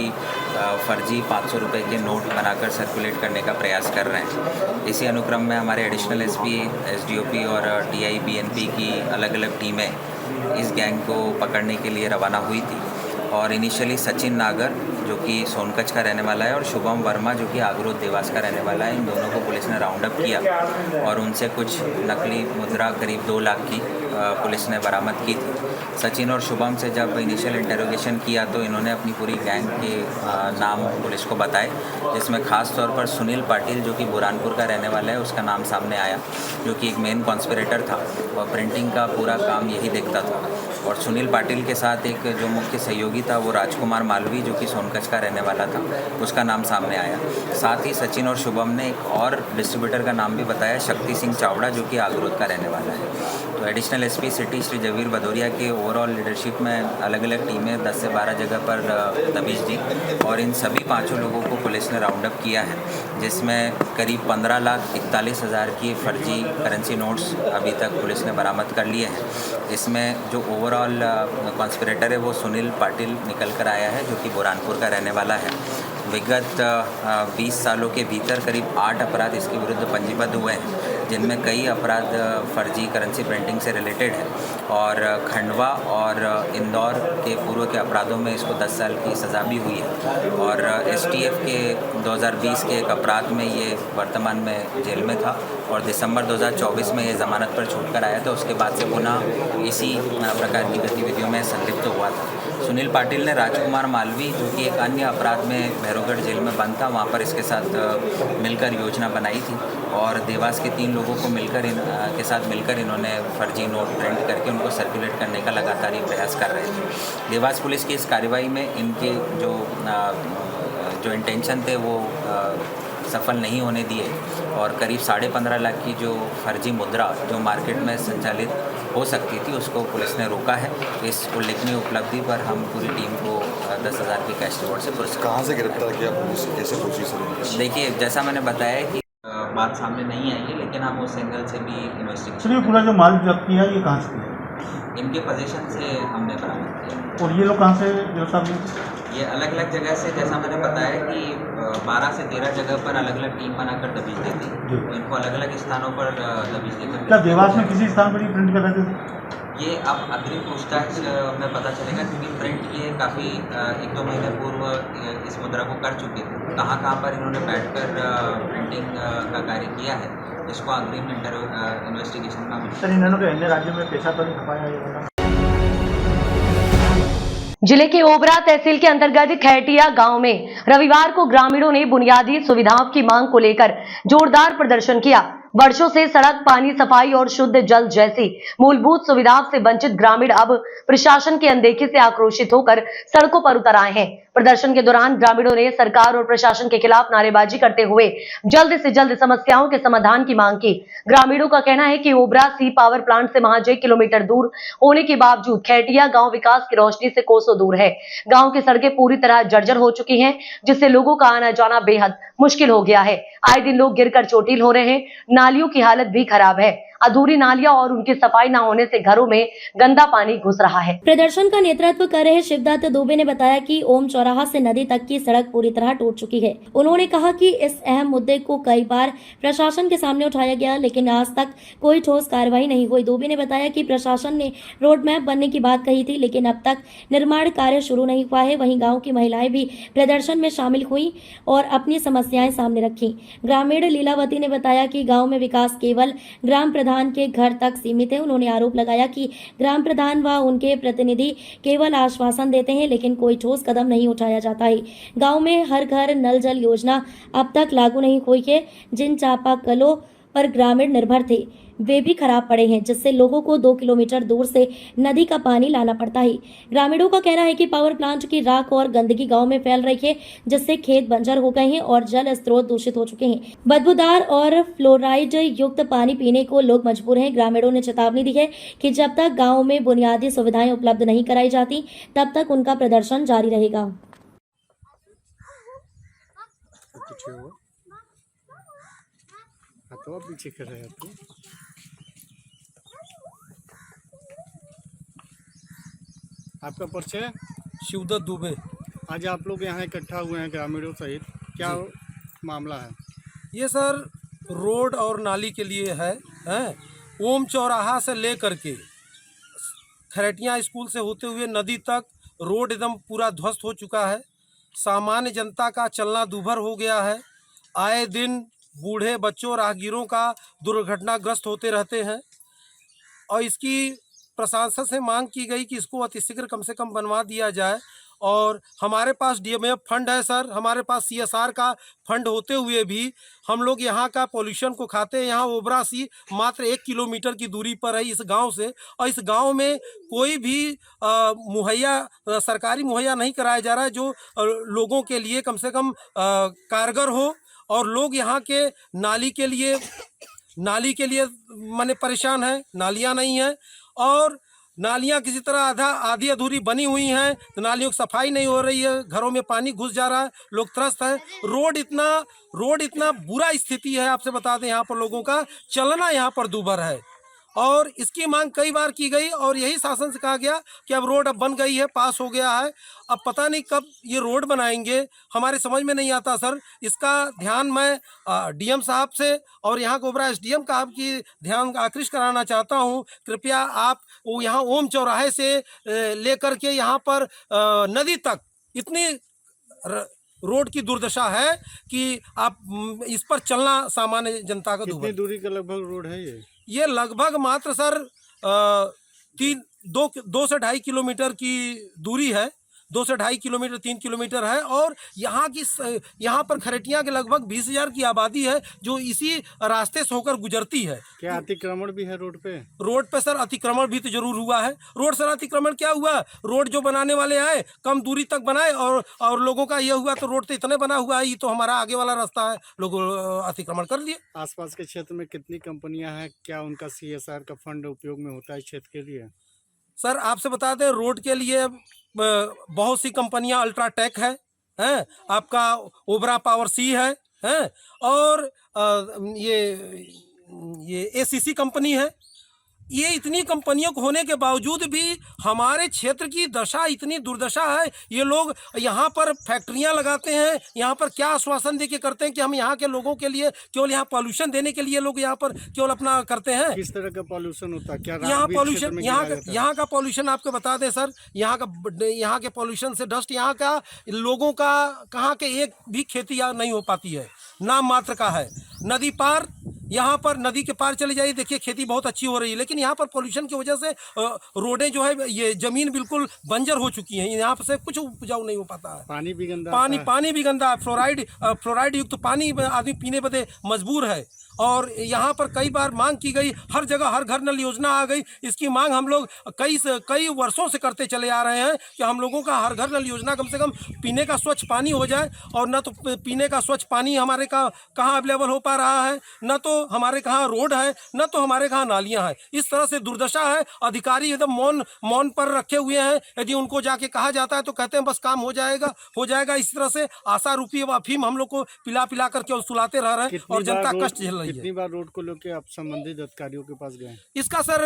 फर्जी 500 रुपये के नोट बनाकर सर्कुलेट करने का प्रयास कर रहे हैं। इसी अनुक्रम में हमारे एडिशनल एसपी, एसडीओपी और टीआई बीएनपी की अलग अलग टीमें इस गैंग को पकड़ने के लिए रवाना हुई थी, और इनिशियली सचिन नागर जो कि सोनकच का रहने वाला है और शुभम वर्मा जो कि आगरोद देवास का रहने वाला है, इन दोनों को पुलिस ने राउंड अप किया और उनसे कुछ नकली मुद्रा करीब 2 लाख की पुलिस ने बरामद की थी। सचिन और शुभम से जब इनिशियल इंटरोगेशन किया तो इन्होंने अपनी पूरी गैंग के नाम पुलिस को बताए, जिसमें ख़ास तौर पर सुनील पाटिल जो कि बुरहानपुर का रहने वाला है उसका नाम सामने आया, जो कि एक मेन कॉन्स्पिरेटर था और प्रिंटिंग का पूरा काम यही देखता था। और सुनील पाटिल के साथ एक जो मुख्य सहयोगी था वो राजकुमार मालवी जो कि सोनकच का रहने वाला था, उसका नाम सामने आया। साथ ही सचिन और शुभम ने एक और डिस्ट्रीब्यूटर का नाम भी बताया, शक्ति सिंह चावड़ा, जो कि आगरोद का रहने वाला है। तो additional SP city Shri Javir Bhadauria के ओवरऑल लीडरशिप में अलग अलग टीमें 10 से 12 जगह पर दबिश दी और इन सभी 5 लोगों को पुलिस ने राउंड अप किया है, जिसमें करीब 15,41,000 की फर्जी करेंसी नोट्स अभी तक पुलिस ने बरामद कर लिए हैं। इसमें जो ओवरऑल कॉन्स्पिरेटर है वो सुनील पाटिल निकल कर आया है, जो कि बुरहानपुर का रहने वाला है। विगत 20 सालों के भीतर करीब 8 अपराध इसके विरुद्ध पंजीबद्ध हुए हैं, जिनमें कई अपराध फर्जी करेंसी प्रिंटिंग से रिलेटेड है, और खंडवा और इंदौर के पूर्व के अपराधों में इसको 10 साल की सज़ा भी हुई है। और एसटीएफ के 2020 के एक अपराध में ये वर्तमान में जेल में था और दिसंबर 2024 में ये ज़मानत पर छूट कर आया था। उसके बाद से पुनः इसी प्रकार की गतिविधियों में संलिप्त हुआ था। सुनील पाटिल ने राजकुमार मालवी जो कि एक अन्य अपराध में भैरवगढ़ जेल में बंद था, वहाँ पर इसके साथ मिलकर योजना बनाई थी और देवास के 3 लोगों को मिलकर के साथ मिलकर इन्होंने फर्जी नोट प्रिंट करके उनको सर्कुलेट करने का लगातार ये प्रयास कर रहे थे। देवास पुलिस की इस कार्रवाई में इनके जो इंटेंशन थे वो सफल नहीं होने दिए और करीब 15.5 लाख की जो फर्जी मुद्रा जो मार्केट में संचालित हो सकती थी उसको पुलिस ने रोका है। इस उल्लेखनीय उपलब्धि पर हम पूरी टीम को 10,000 की कैश रिवॉर्ड से पुरस्कार। कहाँ से गिरफ्तार किया पुलिस, कैसे कोशिश? देखिए, जैसा मैंने बताया कि बात सामने नहीं आई है, लेकिन हम उस एंगल से भी इन्वेस्टिगेशन। सर, ये पूरा जो माल जब्त किया ये कहाँ से किया? इनके पोजीशन से हमने बरामद किया। और ये लोग कहाँ से गिरफ्तार हुए? ये अलग अलग जगह से, जैसा मैंने बताया कि 12 से 13 जगह पर अलग अलग टीम बनाकर दबिश देती, तो इनको अलग अलग स्थानों पर दबिश देकर। क्या देवास में किसी स्थान पर ही प्रिंट कर रहे थे? ये अब अग्रिम पूछताछ में पता चलेगा, क्योंकि प्रिंट ये काफ़ी 1-2 महीने पूर्व इस मुद्रा को कर चुके थे। कहाँ पर इन्होंने बैठकर प्रिंटिंग का कार्य किया है, इसको अग्रिम इन्वेस्टिगेशन का। सर, इन्होंने अन्य राज्यों में पैसा तो नहीं खपाया? जिले के ओबरा तहसील के अंतर्गत खैटिया गांव में रविवार को ग्रामीणों ने बुनियादी सुविधाओं की मांग को लेकर जोरदार प्रदर्शन किया। वर्षों से सड़क, पानी, सफाई और शुद्ध जल जैसी मूलभूत सुविधाओं से वंचित ग्रामीण अब प्रशासन की अनदेखी से आक्रोशित होकर सड़कों पर उतर आए हैं। प्रदर्शन के दौरान ग्रामीणों ने सरकार और प्रशासन के खिलाफ नारेबाजी करते हुए जल्द से जल्द समस्याओं के समाधान की मांग की। ग्रामीणों का कहना है कि ओबरा सी पावर प्लांट से महज 1 किलोमीटर दूर होने के बावजूद खैटिया गांव विकास की रोशनी से कोसों दूर है। गांव की सड़कें पूरी तरह जर्जर हो चुकी हैं, जिससे लोगों का आना जाना बेहद मुश्किल हो गया है। आए दिन लोग गिरकर चोटिल हो रहे हैं। नालियों की हालत भी खराब है। अधूरी नालियां और उनकी सफाई न होने से घरों में गंदा पानी घुस रहा है। प्रदर्शन का नेतृत्व कर रहे शिवदत्त दुबे ने बताया कि ओम चौराहा से नदी तक की सड़क पूरी तरह टूट चुकी है। उन्होंने कहा कि इस अहम मुद्दे को कई बार प्रशासन के सामने उठाया गया, लेकिन आज तक कोई ठोस कार्रवाई नहीं हुई। दुबे ने बताया कि प्रशासन ने रोड मैप बनने की बात कही थी, लेकिन अब तक निर्माण कार्य शुरू नहीं हुआ है। वहीं गाँव की महिलाएं भी प्रदर्शन में शामिल हुई और अपनी समस्याएं सामने रखी। ग्रामीण लीलावती ने बताया कि गाँव में विकास केवल ग्राम प्रधान प्रधान के घर तक सीमित है। उन्होंने आरोप लगाया कि ग्राम प्रधान व उनके प्रतिनिधि केवल आश्वासन देते हैं, लेकिन कोई ठोस कदम नहीं उठाया जाता है। गांव में हर घर नल जल योजना अब तक लागू नहीं हुई है। जिन चापाकलों पर ग्रामीण निर्भर थे वे भी खराब पड़े हैं, जिससे लोगों को 2 किलोमीटर दूर से नदी का पानी लाना पड़ता है। ग्रामीणों का कहना है कि पावर प्लांट की राख और गंदगी गांव में फैल रही है, जिससे खेत बंजर हो गए हैं और जल स्रोत दूषित हो चुके हैं। बदबूदार और फ्लोराइड युक्त पानी पीने को लोग मजबूर हैं। ग्रामीणों ने चेतावनी दी है कि जब तक गाँव में बुनियादी सुविधाएं उपलब्ध नहीं कराई जाती, तब तक उनका प्रदर्शन जारी रहेगा। तो पीछे कर रहे हैं आपका परिचय? शिवदत्त दुबे। आज आप लोग यहाँ इकट्ठा हुए हैं ग्रामीणों सहित, क्या मामला है? ये सर रोड और नाली के लिए है। ओम चौराहा से लेकर के खरेटिया स्कूल से होते हुए नदी तक रोड एकदम पूरा ध्वस्त हो चुका है। सामान्य जनता का चलना दूभर हो गया है। आए दिन बूढ़े बच्चों राहगीरों का दुर्घटनाग्रस्त होते रहते हैं और इसकी प्रशासन से मांग की गई कि इसको अतिशीघ्र कम से कम बनवा दिया जाए। और हमारे पास DMF फंड है सर, हमारे पास CSR का फंड होते हुए भी हम लोग यहाँ का पोल्यूशन को खाते हैं। यहाँ ओबरासी मात्र 1 किलोमीटर की दूरी पर है इस गांव से, और इस गांव में कोई भी सरकारी मुहैया नहीं कराया जा रहा है जो लोगों के लिए कम से कम कारगर हो। और लोग यहाँ के नाली के लिए माने परेशान हैं। नालियाँ नहीं हैं और नालियाँ किसी तरह आधी अधूरी बनी हुई हैं, तो नालियों की सफाई नहीं हो रही है, घरों में पानी घुस जा रहा है, लोग त्रस्त हैं। रोड इतना बुरा स्थिति है, आपसे बता दें यहाँ पर लोगों का चलना यहाँ पर दूभर है। और इसकी मांग कई बार की गई और यही शासन से कहा गया कि अब रोड अब बन गई है, पास हो गया है, अब पता नहीं कब ये रोड बनाएंगे, हमारे समझ में नहीं आता सर। इसका ध्यान मैं DM साहब से और यहाँ के ओबरा SDM का आपकी ध्यान आकृष्ट कराना चाहता हूँ। कृपया आप वो यहाँ ओम चौराहे से लेकर के यहाँ पर नदी तक इतनी रोड की दुर्दशा है कि आप इस पर चलना सामान्य जनता का कितनी दूरी का लगभग रोड है ये लगभग मात्र सर 2 से 2.5 किलोमीटर की दूरी है। 2 से 2.5 किलोमीटर 3 किलोमीटर है। और यहाँ पर खरेटिया के लगभग 20,000 की आबादी है जो इसी रास्ते से होकर गुजरती है। क्या अतिक्रमण भी है रोड पे? रोड पे सर अतिक्रमण भी तो जरूर हुआ है। रोड सर अतिक्रमण क्या हुआ, रोड जो बनाने वाले आए कम दूरी तक बनाए और लोगों का ये हुआ तो रोड तो इतने बना हुआ है, ये तो हमारा आगे वाला रास्ता है, लोग अतिक्रमण कर लिए। आसपास के क्षेत्र में कितनी कंपनियां हैं, क्या उनका CSR का फंड उपयोग में होता है क्षेत्र के लिए? सर आपसे बता दें रोड के लिए बहुत सी कंपनियां, अल्ट्राटेक है, आपका ओबरा पावर सी है और ये ACC कंपनी है। ये इतनी कंपनियों को होने के बावजूद भी हमारे क्षेत्र की दशा इतनी दुर्दशा है। ये लोग यहाँ पर फैक्ट्रियाँ लगाते हैं, यहाँ पर क्या आश्वासन दे के करते हैं कि हम यहाँ के लोगों के लिए केवल यहाँ पॉल्यूशन देने के लिए लोग यहाँ पर केवल अपना करते हैं। किस तरह का पॉल्यूशन होता है? क्या यहाँ का पॉल्यूशन आपको बता दें सर, यहाँ के पॉल्यूशन से डस्ट यहाँ का लोगों का कहाँ के एक भी खेती नहीं हो पाती है, नाम मात्र का है। नदी पार, यहाँ पर नदी के पार चले जाइए, देखिए खेती बहुत अच्छी हो रही है, लेकिन यहाँ पर पोल्यूशन की वजह से रोडें जो है ये जमीन बिल्कुल बंजर हो चुकी हैं, यहाँ से कुछ उपजाऊ नहीं हो पाता है। पानी भी गंदा, पानी भी गंदा है, फ्लोराइड युक्त पानी आदमी पीने बदे मजबूर है। और यहाँ पर कई बार मांग की गई, हर जगह हर घर नल योजना आ गई। इसकी मांग हम लोग कई वर्षों से करते चले आ रहे हैं कि हम लोगों का हर घर नल योजना कम से कम पीने का स्वच्छ पानी हो जाए। और न तो पीने का स्वच्छ पानी हमारे कहाँ अवेलेबल हो पा रहा है, न तो हमारे कहाँ रोड है, न तो हमारे कहाँ नालियाँ हैं। इस तरह से दुर्दशा है। अधिकारी एकदम मौन पर रखे हुए हैं। यदि उनको जाके कहा जाता है तो कहते हैं बस काम हो जाएगा। इस तरह से आशा रूपी अफीम हम लोग को पिला करके सुलाते रह रहे हैं और जनता कष्ट झेल रही है। कितनी बार रोड को लेकर आप संबंधित अधिकारियों के पास गए? इसका सर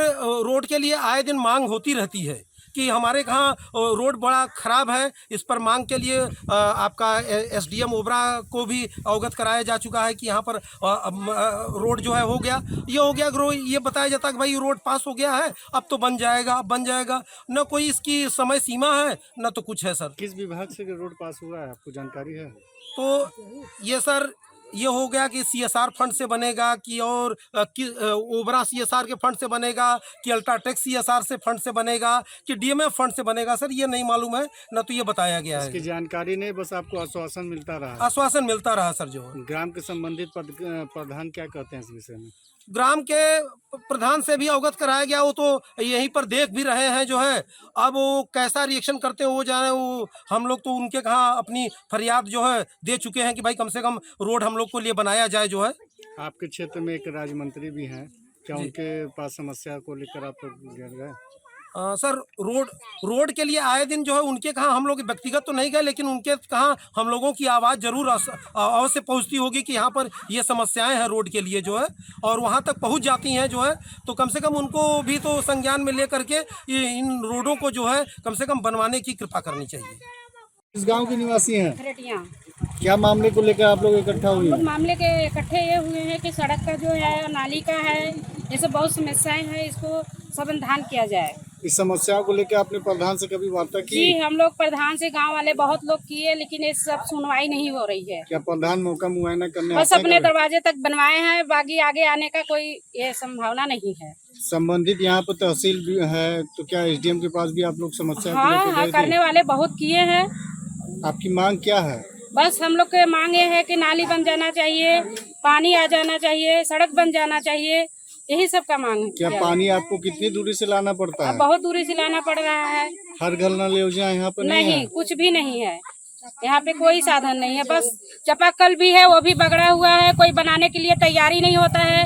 रोड के लिए आए दिन मांग होती रहती है कि हमारे कहाँ रोड बड़ा ख़राब है। इस पर मांग के लिए आपका SDM ओबरा को भी अवगत कराया जा चुका है कि यहाँ पर रोड जो है हो गया, ये बताया जाता है कि भाई रोड पास हो गया है, अब तो बन जाएगा। न कोई इसकी समय सीमा है न तो कुछ है सर। किस विभाग से रोड पास हुआ है, आपको जानकारी है? तो ये सर ये हो गया कि CSR फंड से बनेगा कि और ओबरा CSR के फंड से बनेगा कि अल्ट्राटेक CSR से फंड से बनेगा कि DMF फंड से बनेगा सर, ये नहीं मालूम है, न तो ये बताया गया इसकी है। जानकारी नहीं, बस आपको आश्वासन मिलता रहा। आश्वासन मिलता रहा सर। जो ग्राम के संबंधित प्रधान क्या कहते हैं इस विषय में? ग्राम के प्रधान से भी अवगत कराया गया, वो तो यहीं पर देख भी रहे हैं जो है। अब वो कैसा रिएक्शन करते हैं वो जाने, वो हम लोग तो उनके कहाँ अपनी फरियाद जो है दे चुके हैं कि भाई कम से कम रोड हम लोग को लिए बनाया जाए जो है। आपके क्षेत्र में एक राज्य मंत्री भी हैं, क्या उनके पास समस्या को लेकर आप गए? सर रोड के लिए आए दिन जो है उनके कहाँ हम लोग व्यक्तिगत तो नहीं गए, लेकिन उनके कहाँ हम लोगों की आवाज़ जरूर अवश्य पहुँचती होगी कि यहाँ पर ये समस्याएं हैं रोड के लिए जो है, और वहाँ तक पहुँच जाती हैं जो है। तो कम से कम उनको भी तो संज्ञान में लेकर के इन रोडों को जो है कम से कम बनवाने की कृपा करनी चाहिए। इस गांव के निवासी हैं, खरेटियाँ। क्या मामले को लेकर आप लोग इकट्ठा हुए? उस मामले के इकट्ठे ये हुए हैं कि सड़क का जो है, नाली का है, ये सब बहुत समस्याएं हैं, इसको समाधान किया जाए। इस समस्याओं को लेकर आपने प्रधान से कभी वार्ता की? जी, हम लोग प्रधान से गांव वाले बहुत लोग किए, लेकिन ये सब सुनवाई नहीं हो रही है। क्या प्रधान मौका मुआयना करने बस अपने दरवाजे तक बनवाए हैं, बाकी आगे आने का कोई ये संभावना नहीं है। संबंधित यहाँ पर तहसील भी है, तो क्या SDM के पास भी आप लोग समस्या को हाँ, लेकर हाँ, गए थे? करने वाले बहुत किए हैं। आपकी मांग क्या है? बस हम लोग के मांग ये है कि नाली बन जाना चाहिए, पानी आ जाना चाहिए, सड़क बन जाना चाहिए, यही सब का मांग है। क्या पानी आपको कितनी दूरी से लाना पड़ता है? बहुत दूरी से लाना पड़ रहा है। हर घर नल योजना यहाँ पर नहीं है? कुछ भी नहीं है यहाँ पे, कोई साधन नहीं है। बस चापाकल भी है, वो भी बगड़ा हुआ है, कोई बनाने के लिए तैयारी नहीं होता है।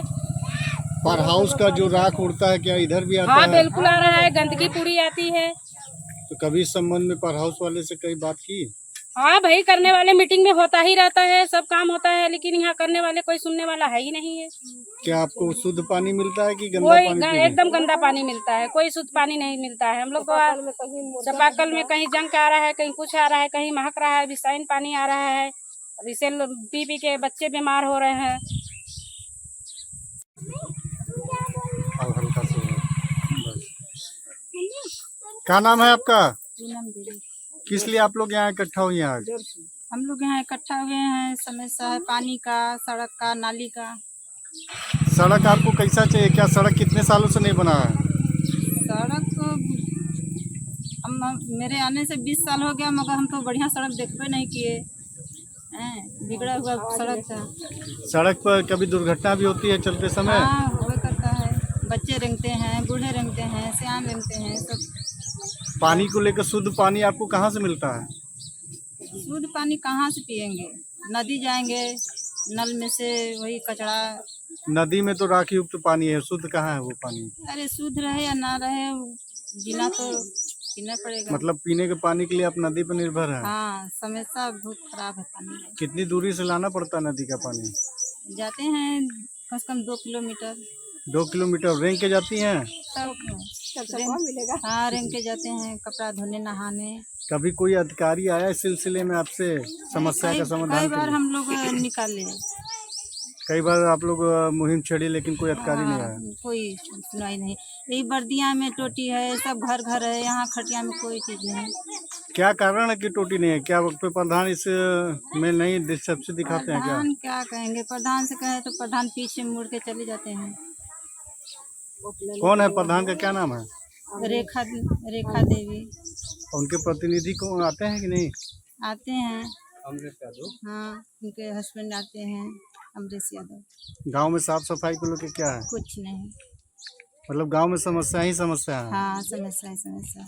पर हाउस का जो राख उड़ता है क्या इधर भी आता हाँ, है? बिल्कुल आ रहा है, गंदगी पूरी आती है। तो कभी इस संबंध में पर हाउस वाले से कई बात की? हाँ भाई, करने वाले मीटिंग में होता ही रहता है, सब काम होता है, लेकिन यहाँ करने वाले कोई सुनने वाला है ही नहीं है। क्या आपको शुद्ध पानी मिलता है कि गंदा पानी? एकदम गंदा पानी मिलता है, कोई शुद्ध पानी नहीं मिलता है। हम लोग को चापाकल में कहीं जंग आ रहा है, कहीं कुछ आ रहा है, कहीं महक रहा है, विषाइन पानी आ रहा है, इसे पी के बच्चे बीमार हो रहे हैं। क्या नाम है आपका? किस लिए आप लोग यहाँ इकट्ठा हुए हैं आज? हम लोग यहाँ इकट्ठा हुए हैं, समस्या है पानी का, सड़क का, नाली का। सड़क आपको कैसा चाहिए? क्या सड़क कितने सालों से नहीं बना है? सड़क हम मेरे आने से 20 साल हो गया, मगर हम तो बढ़िया सड़क देखबे नहीं किए, बिगड़ा हुआ सड़क था। सड़क पर कभी दुर्घटना भी होती है चलते समय? हाँ, हुआ करता है, बच्चे रेंगते हैं, बूढ़े रेंगते हैं, सियान रेंगते हैं सब। पानी को लेकर शुद्ध पानी आपको कहाँ से मिलता है? शुद्ध पानी कहाँ से पियेंगे? नदी जाएंगे, नल में से वही कचरा। नदी में तो राख युक्त पानी है, शुद्ध कहाँ है वो पानी? अरे शुद्ध रहे या ना रहे, जीना तो पीना पड़ेगा। मतलब पीने के पानी के लिए आप नदी पर निर्भर है? हाँ, समस्या बहुत खराब है पानी में। कितनी दूरी से लाना पड़ता है नदी का पानी? जाते हैं कम से कम 2 किलोमीटर। 2 किलोमीटर रेंग के जाती हैं? मिलेगा। हाँ, रेंग के जाते हैं, कपड़ा धोने, नहाने। कभी कोई अधिकारी आया इस सिलसिले में आपसे समस्या का समाधान? कई बार हम लोग निकाले, कई बार आप लोग मुहिम छेड़ी, लेकिन कोई अधिकारी नहीं आया? कोई सुनवाई नहीं। यही बर्दिया में टोटी है, सब घर घर है, यहाँ खटिया में कोई चीज नहीं। क्या कारण है कि टोटी नहीं है? क्या वक्त पे प्रधान इस में नहीं दिलचस्पी दिखाते हैं क्या? प्रधान क्या कहेंगे, प्रधान से कहे तो प्रधान पीछे मुड़ के चले जाते हैं। कौन है प्रधान का क्या नाम है? रेखा देवी। उनके प्रतिनिधि को आते हैं कि नहीं? आते हैं। अमृत यादव? हाँ, उनके हस्बैंड आते हैं, अमरीश यादव। गांव में साफ सफाई को लेकर क्या है? कुछ नहीं, मतलब गांव में समस्या ही समस्या है? हाँ, समस्या।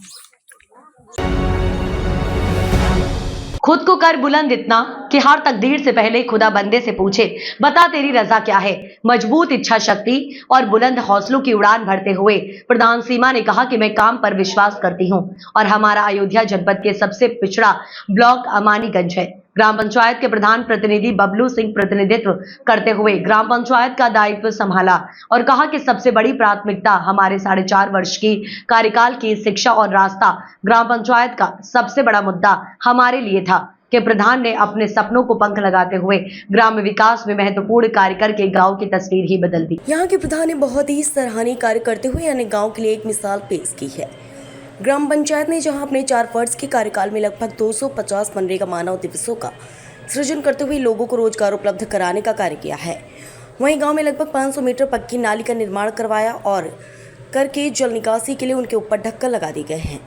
खुद को कर बुलंद इतना कि हर तकदीर से पहले खुदा बंदे से पूछे, बता तेरी रजा क्या है। मजबूत इच्छा शक्ति और बुलंद हौसलों की उड़ान भरते हुए प्रधान सीमा ने कहा कि मैं काम पर विश्वास करती हूं और हमारा अयोध्या जनपद के सबसे पिछड़ा ब्लॉक अमानीगंज है। ग्राम पंचायत के प्रधान प्रतिनिधि बबलू सिंह प्रतिनिधित्व करते हुए ग्राम पंचायत का दायित्व संभाला और कहा कि सबसे बड़ी प्राथमिकता हमारे 4.5 वर्ष की कार्यकाल की शिक्षा और रास्ता। ग्राम पंचायत का सबसे बड़ा मुद्दा हमारे लिए था कि प्रधान ने अपने सपनों को पंख लगाते हुए ग्राम विकास में महत्वपूर्ण कार्य करके गांव की तस्वीर ही बदल दी। यहाँ के प्रधान ने बहुत ही सराहनीय कार्य करते हुए यानी गाँव के लिए एक मिसाल पेश की है। ग्राम पंचायत ने जहां अपने 4 वर्ष के कार्यकाल में लगभग 250 मनरेगा मानव दिवसों का सृजन करते हुए लोगों को रोजगार उपलब्ध कराने का कार्य किया है। वहीं गांव में लगभग 500 मीटर पक्की नाली का निर्माण करवाया और करके जल निकासी के लिए उनके ऊपर ढक्कन लगा दिए गए हैं।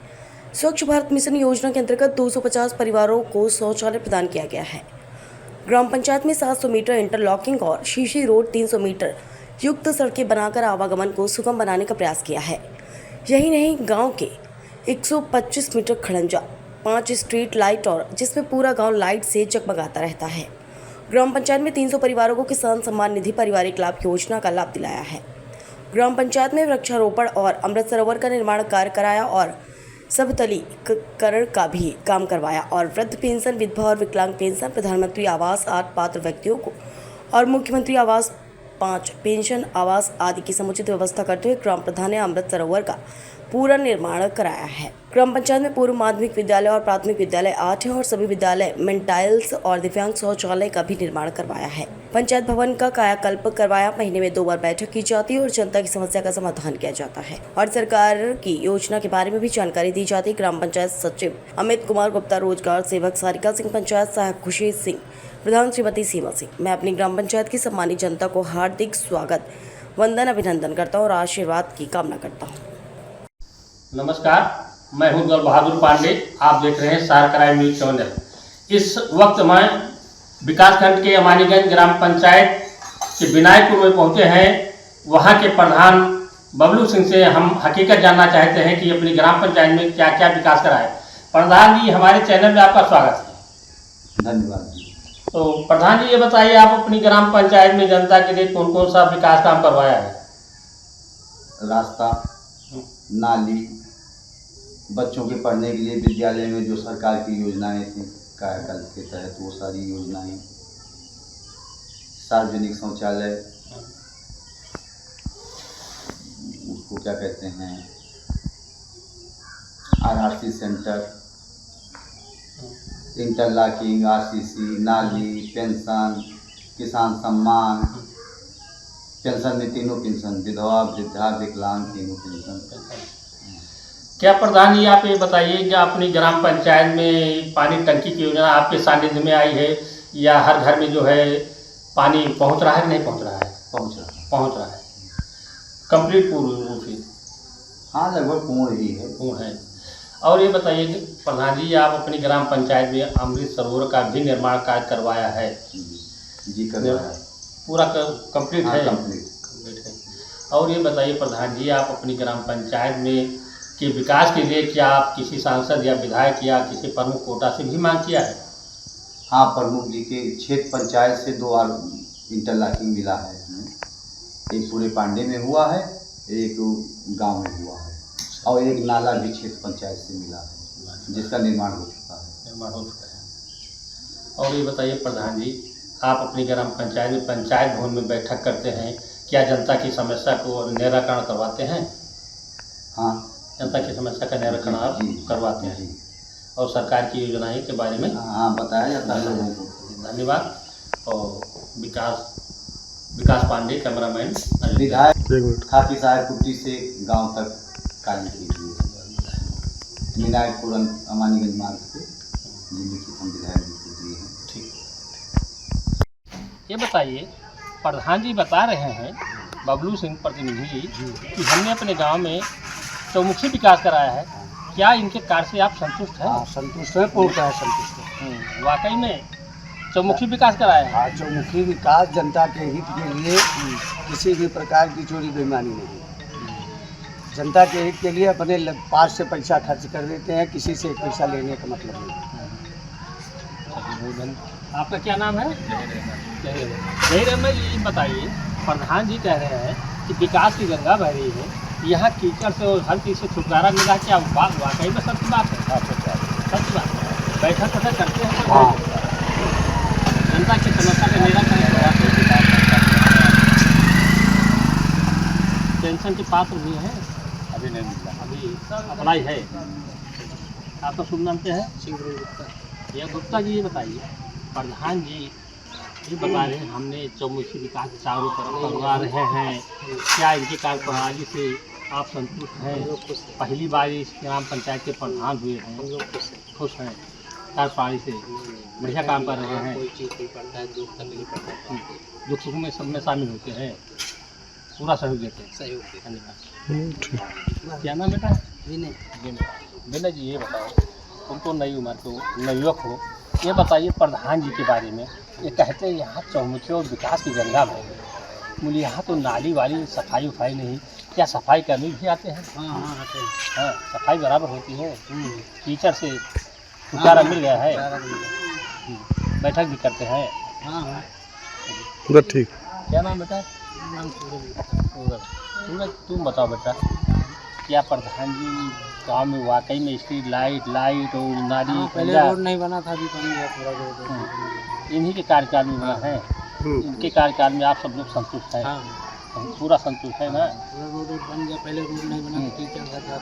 स्वच्छ भारत मिशन योजना के अंतर्गत 250 परिवारों को शौचालय प्रदान किया गया है। ग्राम पंचायत में 700 मीटर इंटरलॉकिंग और शीशी रोड 300 मीटर युक्त सड़कें बनाकर आवागमन को सुगम बनाने का प्रयास किया है। यही नहीं, गांव के 125 मीटर खड़ंजा, 5 स्ट्रीट लाइट और जिसमें पूरा गांव लाइट से जगमगाता रहता है। ग्राम पंचायत में 300 परिवारों को किसान सम्मान निधि पारिवारिक लाभ योजना का लाभ दिलाया है। ग्राम पंचायत में वृक्षारोपण और अमृत सरोवर का निर्माण कार्य कराया और सबतलीकरण का भी काम करवाया और वृद्ध पेंशन, विधवा और विकलांग पेंशन, प्रधानमंत्री आवास 8 पात्र व्यक्तियों को और मुख्यमंत्री आवास 5 पेंशन आवास आदि की समुचित व्यवस्था करते हुए ग्राम प्रधान ने अमृत सरोवर का पूरा निर्माण कराया है। ग्राम पंचायत में पूर्व माध्यमिक विद्यालय और प्राथमिक विद्यालय 8 है और सभी विद्यालय में टाइल्स और दिव्यांग शौचालय का भी निर्माण करवाया है। पंचायत भवन का कायाकल्प करवाया। महीने में 2 बार बैठक की जाती है और जनता की समस्या का समाधान किया जाता है और सरकार की योजना के बारे में भी जानकारी दी जाती है। ग्राम पंचायत सचिव अमित कुमार गुप्ता, रोजगार सेवक सारिका सिंह, पंचायत सहायक खुशी सिंह, प्रधान श्रीमती सीमा सिंह। मैं अपनी ग्राम पंचायत की सम्मानित जनता को हार्दिक स्वागत, वंदन, अभिनंदन करता हूँ और आशीर्वाद की कामना करता हूँ। नमस्कार, मैं हूं दौल बहादुर पांडे। आप देख रहे हैं सार क्राइम न्यूज चैनल। इस वक्त मैं विकासखंड के अमानीगंज ग्राम पंचायत के विनायकपुर में पहुंचे हैं। वहां के प्रधान बबलू सिंह से हम हकीकत जानना चाहते हैं कि अपनी ग्राम पंचायत में क्या क्या विकास करा है। प्रधान जी, हमारे चैनल में आपका स्वागत है। धन्यवाद जी। तो प्रधान जी, ये बताइए, आप अपनी ग्राम पंचायत में जनता के लिए कौन कौन सा विकास काम करवाया है? रास्ता, नाली, बच्चों के पढ़ने के लिए विद्यालय में जो सरकार की योजनाएं थी कायाकल्प के तहत, वो सारी योजनाएं, सार्वजनिक शौचालय, उसको क्या कहते हैं, RRC सेंटर, इंटरलॉकिंग, RCC, नाली, पेंशन, किसान सम्मान, पेंशन में 3 पेंशन, विधवा, वृद्धा, विकलांग, 3 पेंशन। क्या प्रधान जी, आप ये बताइए कि अपनी ग्राम पंचायत में पानी टंकी की योजना आपके सानिध्य में आई है या हर घर में जो है पानी पहुंच रहा है कि नहीं पहुंच रहा है? पहुंच रहा है कंप्लीट पूर्ण रूप से? हाँ, लगभग पूर्ण ही है। पूर्ण है। और ये बताइए कि प्रधान जी, आप अपनी ग्राम पंचायत में अमृत सरोवर का भी निर्माण कार्य करवाया है? जी, करवाया। पूरा कंप्लीट है? कंप्लीट है। और ये बताइए प्रधान जी, आप अपनी ग्राम पंचायत में के विकास के लिए क्या आप किसी सांसद या विधायक या किसी प्रमुख कोटा से भी मांग किया है? हाँ, प्रमुख जी के क्षेत्र पंचायत से 2 बार इंटरलॉकिंग मिला है हमें। एक पूरे पांडे में हुआ है, एक गांव में हुआ है और एक नाला भी क्षेत्र पंचायत से मिला है जिसका निर्माण हो चुका है। और ये बताइए प्रधान जी, आप अपनी ग्राम पंचायत में पंचायत भवन में बैठक करते हैं, क्या जनता की समस्या को निराकरण करवाते हैं? हाँ, जनता की समस्या का निराकरण आप करवाते हैं और सरकार की योजनाएं के बारे में बताया जाता है लोगों को। धन्यवाद। और विकास पांडे, कैमरामैन, विधायक खाकी साहब कुट्टी से गांव तक कार्य कीजिए। विनायकपुर अमानीगंज मार्ग से निम्नलिखित हम विधायक दिए हैं। ठीक। ये बताइए, प्रधान जी बता रहे हैं, बबलू सिंह प्रतिनिधि, कि हमने अपने गांव में चौमुखी विकास कराया है। क्या इनके कार्य से आप संतुष्ट हैं? संतुष्ट है, पूर्णतः संतुष्ट है। वाकई में चौमुखी विकास कराया है? हाँ, चौमुखी विकास जनता के हित के लिए, किसी भी प्रकार की चोरी बेईमानी नहीं। जनता के हित के लिए अपने पास से पैसा खर्च कर देते हैं, किसी से पैसा लेने का मतलब नहीं। आपका क्या नाम है? जहीर अहमद। ये बताइए, प्रधान जी कह रहे हैं कि विकास की गंगा बह रही है, यहाँ कीचड़ से और हर चीज़ से छुटकारा मिला। क्या वाकई में सच बात है? सच बात है। बैठक करते हैं, जनता की समस्या का निराकरण करवाते हैं। पेंशन के पात्र भी हैं? अभी नहीं मिला, अभी अप्लाई है। आपका शुभ नाम क्या है? सिंह गुप्ता। यह गुप्ता जी, ये बताइए, प्रधान जी ये बता रहे हैं हमने चौमुखी विकास चारों तरफ करवा रहे हैं, क्या इनकी कार्यप्रणाली से आप संतुष्ट हैं? पहली बार इस ग्राम पंचायत के प्रधान हुए हैं, खुश हैं। हर पारी से बढ़िया काम कर रहे हैं। कोई चीज़ नहीं पड़ता है, दुख तकलीफ पड़ता है, दुख सुख में सब में शामिल होते हैं, पूरा सहयोग देते हैं। सहयोग देते धन्यवाद। क्या नाम बेटा? विनय। विनय जी, ये बताओ, तुम तो नई उम्र के हो, नवयुवक हो, ये बताइए प्रधान जी के बारे में। ये कहते हैं यहाँ चौमुखी और विकास की गंगा बह रही है, बोले यहाँ तो नाली वाली सफाई उफाई नहीं, क्या सफाई कर्मी भी आते हैं? हाँ आते हैं। हाँ, सफाई बराबर होती है, टीचर से छुटकारा मिल गया है, बैठक भी करते हैं। हाँ ठीक। क्या नाम बेटा? सूरज। तुम बताओ बेटा, क्या प्रधान जी गाँव में वाकई में स्ट्रीट लाइट और नाली पहले रोड नहीं बना था, अभी बन गया पूरा रोड। इन्हीं के कार्यकाल में बना है, इनके कार्यकाल में आप सब लोग संतुष्ट हैं? पूरा संतुष्ट है ना? रोड बन गया, पहले रोड नहीं बना, टीचर था।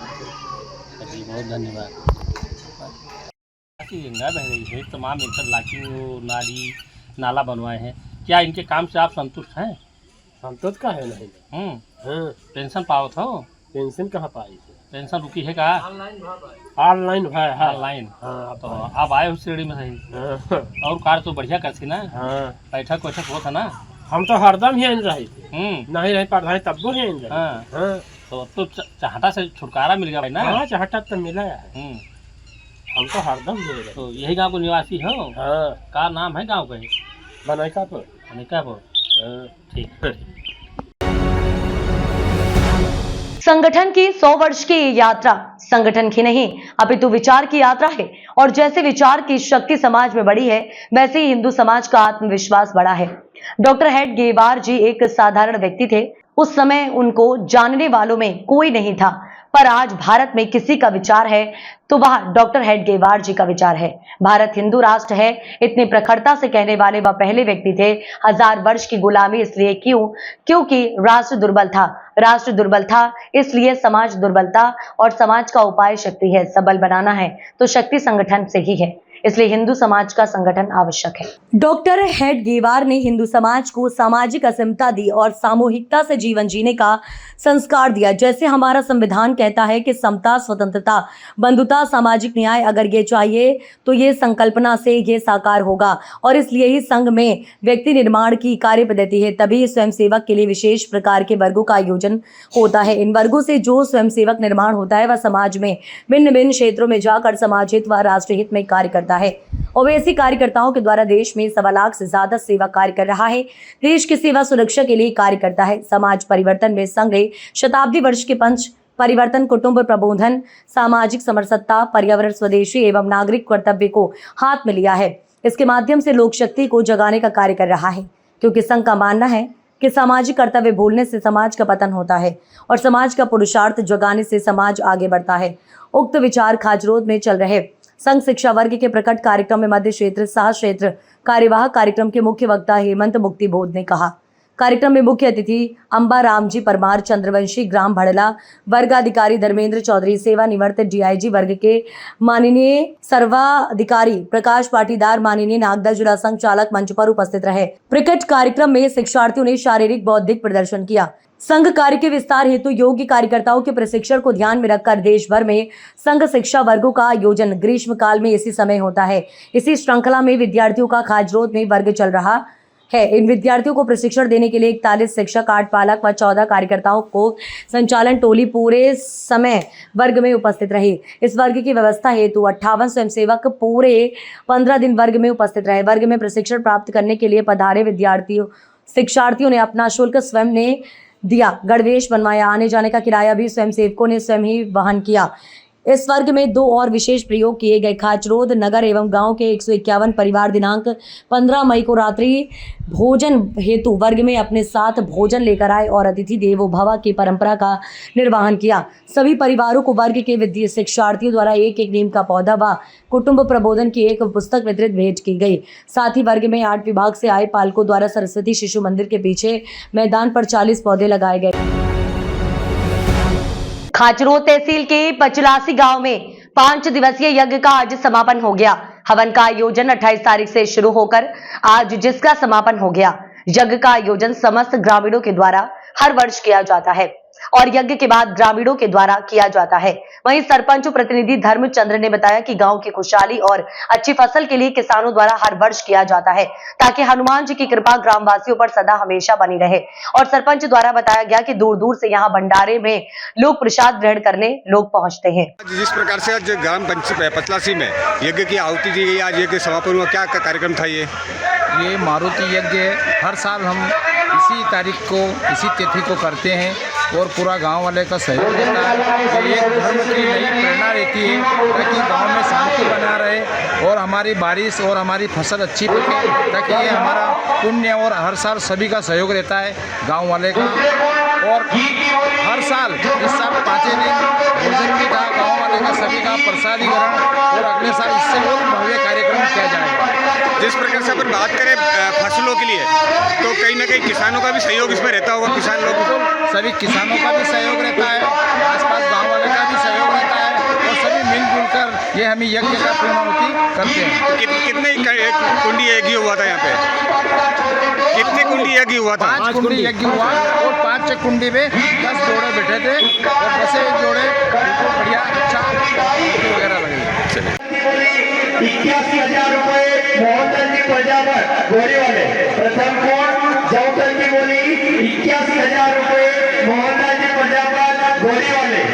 चलिए, बहुत धन्यवाद। गंगा बह रही है, तमाम इंटरलॉकिंग नाली नाला बनवाए हैं, क्या इनके काम से आप संतुष्ट हैं? संतोष का है नहीं। पेंशन पाओ था? पेंशन कहाँ पाई? पेंशन रुकी है का? ऑनलाइन है। ऑनलाइन। तो आप आए हो श्रेणी में सही, और कार्य तो बढ़िया करती ना? बैठक वैठक हो था ना? हम तो हरदम ही रहे थे, नहीं रहे प्रधान तब वो ही तो अब तो चाहता से छुटकारा मिल गया ना? हाँ, चाहता तो मिला है। हम तो हरदम ही रहे। तो यही गांव को निवासी हो? का नाम है गांव का? बनैकापुर। ठीक। संगठन की 100 वर्ष की ये यात्रा संगठन की नहीं अपितु विचार की यात्रा है और जैसे विचार की शक्ति समाज में बढ़ी है वैसे ही हिंदू समाज का आत्मविश्वास बढ़ा है। डॉक्टर हेडगेवार जी एक साधारण व्यक्ति थे। उस समय उनको जानने वालों में कोई नहीं था, पर आज भारत में किसी का विचार है तो वह डॉक्टर हेडगेवार जी का विचार है। भारत हिंदू राष्ट्र है, इतनी प्रखरता से कहने वाले वह पहले व्यक्ति थे। 1000 वर्ष की गुलामी इसलिए क्योंकि राष्ट्र दुर्बल था इसलिए समाज दुर्बलता और समाज का उपाय शक्ति है। सबल बनाना है तो शक्ति संगठन से ही है, इसलिए हिंदू समाज का संगठन आवश्यक है। डॉक्टर हेडगेवार ने हिंदू समाज को सामाजिक असीमता दी और सामूहिकता से जीवन जीने का संस्कार दिया। जैसे हमारा संविधान कहता है कि समता, स्वतंत्रता, बंधुता, सामाजिक न्याय, अगर ये चाहिए तो ये संकल्पना से ये साकार होगा और इसलिए ही संघ में व्यक्ति निर्माण की कार्य पद्धति है। तभी स्वयंसेवक के लिए विशेष प्रकार के वर्गों का आयोजन होता है। इन वर्गों से जो स्वयंसेवक निर्माण होता है वह समाज में भिन्न भिन्न क्षेत्रों में जाकर समाज हित व राष्ट्र हित में कार्य करता है और ऐसे कार्यकर्ताओं के द्वारा देश में 1.25 लाख से ज्यादा सेवा कार्य कर रहा है। देश की सेवा सुरक्षा के लिए कार्य करता है। समाज परिवर्तन में संघ शताब्दी वर्ष के पंच परिवर्तन, कुटुंब प्रबोधन, सामाजिक समरसत्ता, पर्यावरण, स्वदेशी एवं नागरिक कर्तव्य को हाथ में लिया है। इसके माध्यम से लोक शक्ति को जगाने का कार्य कर रहा है, क्योंकि संघ का मानना है कि सामाजिक कर्तव्य भूलने से समाज का पतन होता है और समाज का पुरुषार्थ जगाने से समाज आगे बढ़ता है। उक्त विचार खाचरोद में चल रहे संघ शिक्षा वर्ग के प्रकट कार्यक्रम में मध्य क्षेत्र सह क्षेत्र कार्यवाहक कार्यक्रम के मुख्य वक्ता हेमंत मुक्ति बोध ने कहा। कार्यक्रम में मुख्य अतिथि अंबा रामजी परमार, चंद्रवंशी, ग्राम भड़ला वर्गाधिकारी धर्मेंद्र चौधरी, सेवानिवृत्त डीआईजी वर्ग के माननीय सर्वाधिकारी प्रकाश पाटीदार, माननीय नागदल जिला संघ चालक मंच पर उपस्थित रहे। प्रकट कार्यक्रम में शिक्षार्थियों ने शारीरिक बौद्धिक प्रदर्शन किया। संघ कार्य के विस्तार हेतु योग्य कार्यकर्ताओं के प्रशिक्षण को ध्यान में रखकर देश भर में संघ शिक्षा वर्गों का आयोजन ग्रीष्म काल में इसी समय होता है। इसी श्रृंखला में विद्यार्थियों का खाचरोद में वर्ग चल रहा है। इन विद्यार्थियों को प्रशिक्षण देने के लिए 41 शिक्षक, 8 पालक व 14 कार्यकर्ताओं को संचालन टोली पूरे समय वर्ग में उपस्थित रही। इस वर्ग की व्यवस्था हेतु 58 स्वयंसेवक पूरे 15 दिन वर्ग में उपस्थित रहे। वर्ग में प्रशिक्षण प्राप्त करने के लिए पधारे शिक्षार्थियों ने अपना शुल्क स्वयं ने दिया, गणवेश बनवाया, आने जाने का किराया भी स्वयंसेवकों ने स्वयं ही वहन किया। इस वर्ग में 2 और विशेष प्रयोग किए गए। खाचरोद नगर एवं गांव के 151 परिवार दिनांक 15 मई को रात्रि भोजन हेतु वर्ग में अपने साथ भोजन लेकर आए और अतिथि देवो भव की परंपरा का निर्वहन किया। सभी परिवारों को वर्ग के विद्यार्थी शिक्षार्थियों द्वारा एक नीम का पौधा व कुटुंब प्रबोधन की एक पुस्तक वितरित भेंट की गई। साथ ही वर्ग में 8 विभाग से आए पालकों द्वारा सरस्वती शिशु मंदिर के पीछे मैदान पर 40 पौधे लगाए गए। खाचरोद तहसील के पचलासी गांव में 5 दिवसीय यज्ञ का आज समापन हो गया। हवन का आयोजन 28 तारीख से शुरू होकर आज जिसका समापन हो गया। यज्ञ का आयोजन समस्त ग्रामीणों के द्वारा हर वर्ष किया जाता है। और यज्ञ के बाद ग्रामीणों के द्वारा किया जाता है। वहीं सरपंच प्रतिनिधि धर्मचंद्र ने बताया कि गांव की खुशहाली और अच्छी फसल के लिए किसानों द्वारा हर वर्ष किया जाता है ताकि हनुमान जी की कृपा ग्रामवासियों पर सदा हमेशा बनी रहे। और सरपंच द्वारा बताया गया कि दूर दूर से यहाँ भंडारे में लोग प्रसाद ग्रहण करने लोग पहुँचते हैं। जिस प्रकार से आज ग्राम पचलासी में यज्ञ की आहुति दी गई, आज यज्ञ समापन हुआ, क्या कार्यक्रम था ये मारुति यज्ञ है। हर साल हम इसी तारीख को इसी तिथि को करते हैं और पूरा गांव वाले का सहयोग देता है। ये एक धर्म की नई प्रेरणा रहती है ताकि गांव में शांति बना रहे और हमारी बारिश और हमारी फसल अच्छी पके, ताकि ये हमारा पुण्य और हर साल सभी का सहयोग रहता है गांव वाले का। और हर साल इस साल 5 दिन भोजन भी था गाँव वाले का, सभी का प्रसादीकरण, और अगले साल इससे और भव्य कार्यक्रम किया जाएगा। जिस प्रकार से अपन बात करें फसलों के लिए, तो कहीं ना कहीं किसानों का भी सहयोग इसमें रहता होगा। किसान लोग, सभी किसानों का भी सहयोग रहता है, आसपास गांव वाले का भी सहयोग रहता है और सभी मिलजुल कर ये हम यज्ञ का पूर्णाहुति करते हैं। कितने कुंडी यज्ञ हुआ था यहाँ पे? कितने कुंडी यज्ञ हुआ था? 5 कुंडी यज्ञ हुआ और 5 कुंडी में 10 जोड़े बैठे थे और 10 जोड़े बिल्कुल बढ़िया अच्छा वगैरह लगे। 81,000 रुपये मोहन जी प्रजापत गोरी वाले प्रथम कोण जौतर की बोली 81,000 रुपये मोहन जी प्रजापत गोरी वाले।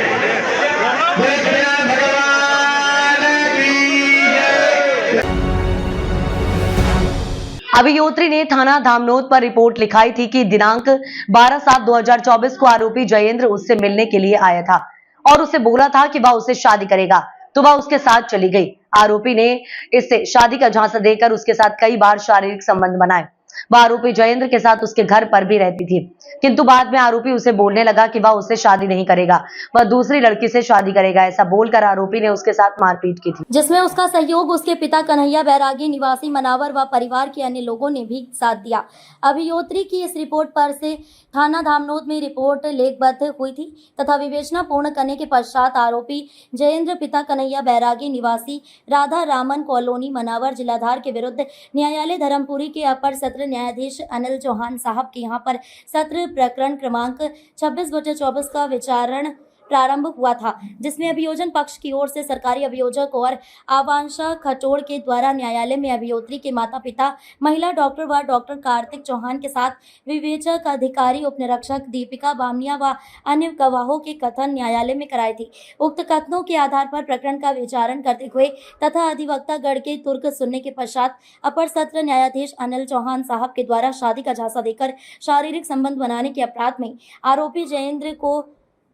अभियोत्री ने थाना धामनोद पर रिपोर्ट लिखाई थी कि दिनांक 12/7/2024 को आरोपी जयेंद्र उससे मिलने के लिए आया था और उसे बोला था कि वह उससे शादी करेगा, तो वह उसके साथ चली गई। आरोपी ने इससे शादी का झांसा देकर उसके साथ कई बार शारीरिक संबंध बनाए। वह आरोपी जयेंद्र के साथ उसके घर पर भी रहती थी, किंतु बाद में आरोपी उसे बोलने लगा कि वह उससे शादी नहीं करेगा, वह दूसरी लड़की से शादी करेगा। ऐसा बोलकर आरोपी ने उसके साथ मारपीट की थी, जिसमें उसका सहयोग उसके पिता कन्हैया बैरागी निवासी मनावर व परिवार के अन्य लोगों ने भी साथ दिया। अभियोत्री की इस रिपोर्ट पर से थाना धामनोद में रिपोर्ट लेखबद्ध हुई थी तथा विवेचना पूर्ण करने के पश्चात आरोपी जयेंद्र पिता कन्हैया बैरागी निवासी राधा रामन कॉलोनी मनावर जिलाधार के विरुद्ध न्यायालय धर्मपुरी के अपर सत्र न्यायाधीश अनिल चौहान साहब के यहाँ पर सत्र प्रकरण क्रमांक 26/24 का विचारण प्रारंभ हुआ था, जिसमें अभियोजन पक्ष की ओर से सरकारी अभियोजक और आवांशा खटोड़ के द्वारा न्यायालय में अभियोत्री के माता पिता महिला डॉक्टर व डॉक्टर कार्तिक चौहान के साथ विवेचक अधिकारी उप निरीक्षक दीपिका बामनिया व अन्य गवाहों के कथन न्यायालय में कराए थे। उक्त कथनों के आधार पर प्रकरण का विचारण करते हुए तथा अधिवक्ता गण के तुर्क सुनने के पश्चात अपर सत्र न्यायाधीश अनिल चौहान साहब के द्वारा शादी का झांसा देकर शारीरिक संबंध बनाने के अपराध में आरोपी जयेंद्र को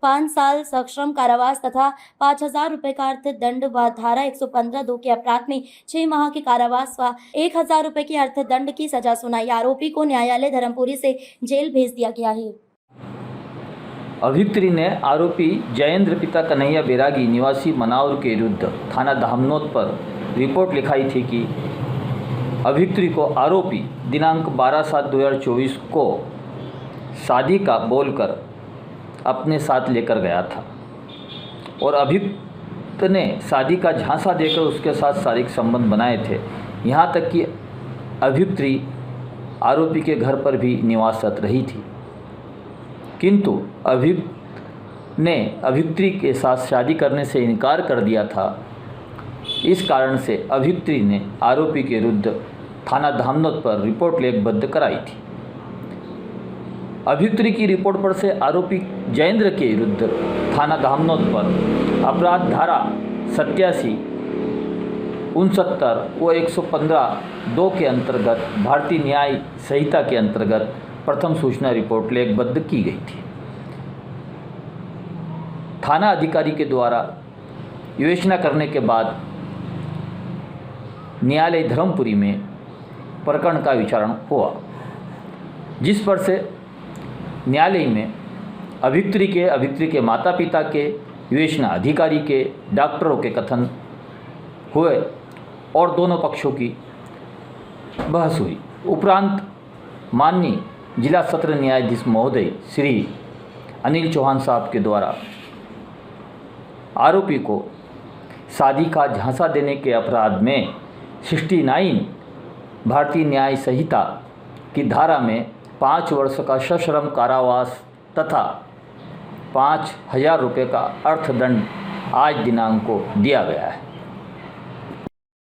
5 साल सश्रम कारावास तथा 5,000 रुपए का अर्थदंड व धारा 115(2) के अपराध में 6 माह के कारावास व 1,000 रुपए के अर्थदंड की सजा सुनाई। आरोपी को न्यायालय धर्मपुरी से जेल भेज दिया गया है। अभियुक्त्री ने आरोपी जयेंद्र पिता कन्हैया बैरागी निवासी मनावर के विरुद्ध थाना धामनोद पर रिपोर्ट लिखाई थी कि अभियुक्त्री को आरोपी दिनांक 12/7/2024 को शादी का बोलकर अपने साथ लेकर गया था और अभियुक्त ने शादी का झांसा देकर उसके साथ शारीरिक संबंध बनाए थे। यहाँ तक कि अभियुक्त्री आरोपी के घर पर भी निवासरत रही थी, किंतु अभियुक्त ने अभियुक्त्री के साथ शादी करने से इनकार कर दिया था। इस कारण से अभियुक्त्री ने आरोपी के विरुद्ध थाना धामनोद पर रिपोर्ट लेखबद्ध कराई थी। अभियुक्त्री की रिपोर्ट पर से आरोपी जयेंद्र के विरुद्ध थाना धामनोद पर अपराध धारा 87, 69 व 115(2) के अंतर्गत भारतीय न्याय संहिता के अंतर्गत प्रथम सूचना रिपोर्ट लेखबद्ध की गई थी। थाना अधिकारी के द्वारा विवेचना करने के बाद न्यायालय धर्मपुरी में प्रकरण का विचारण हुआ, जिस पर से न्यायालय में अभियुक्त्री के माता पिता के, विवेचना अधिकारी के, डॉक्टरों के कथन हुए और दोनों पक्षों की बहस हुई। उपरांत माननीय जिला सत्र न्यायाधीश महोदय श्री अनिल चौहान साहब के द्वारा आरोपी को शादी का झांसा देने के अपराध में 69 भारतीय न्याय संहिता की धारा में 5 वर्ष का सश्रम कारावास तथा 5,000 रुपये का अर्थदंड आज दिनांक को दिया गया है।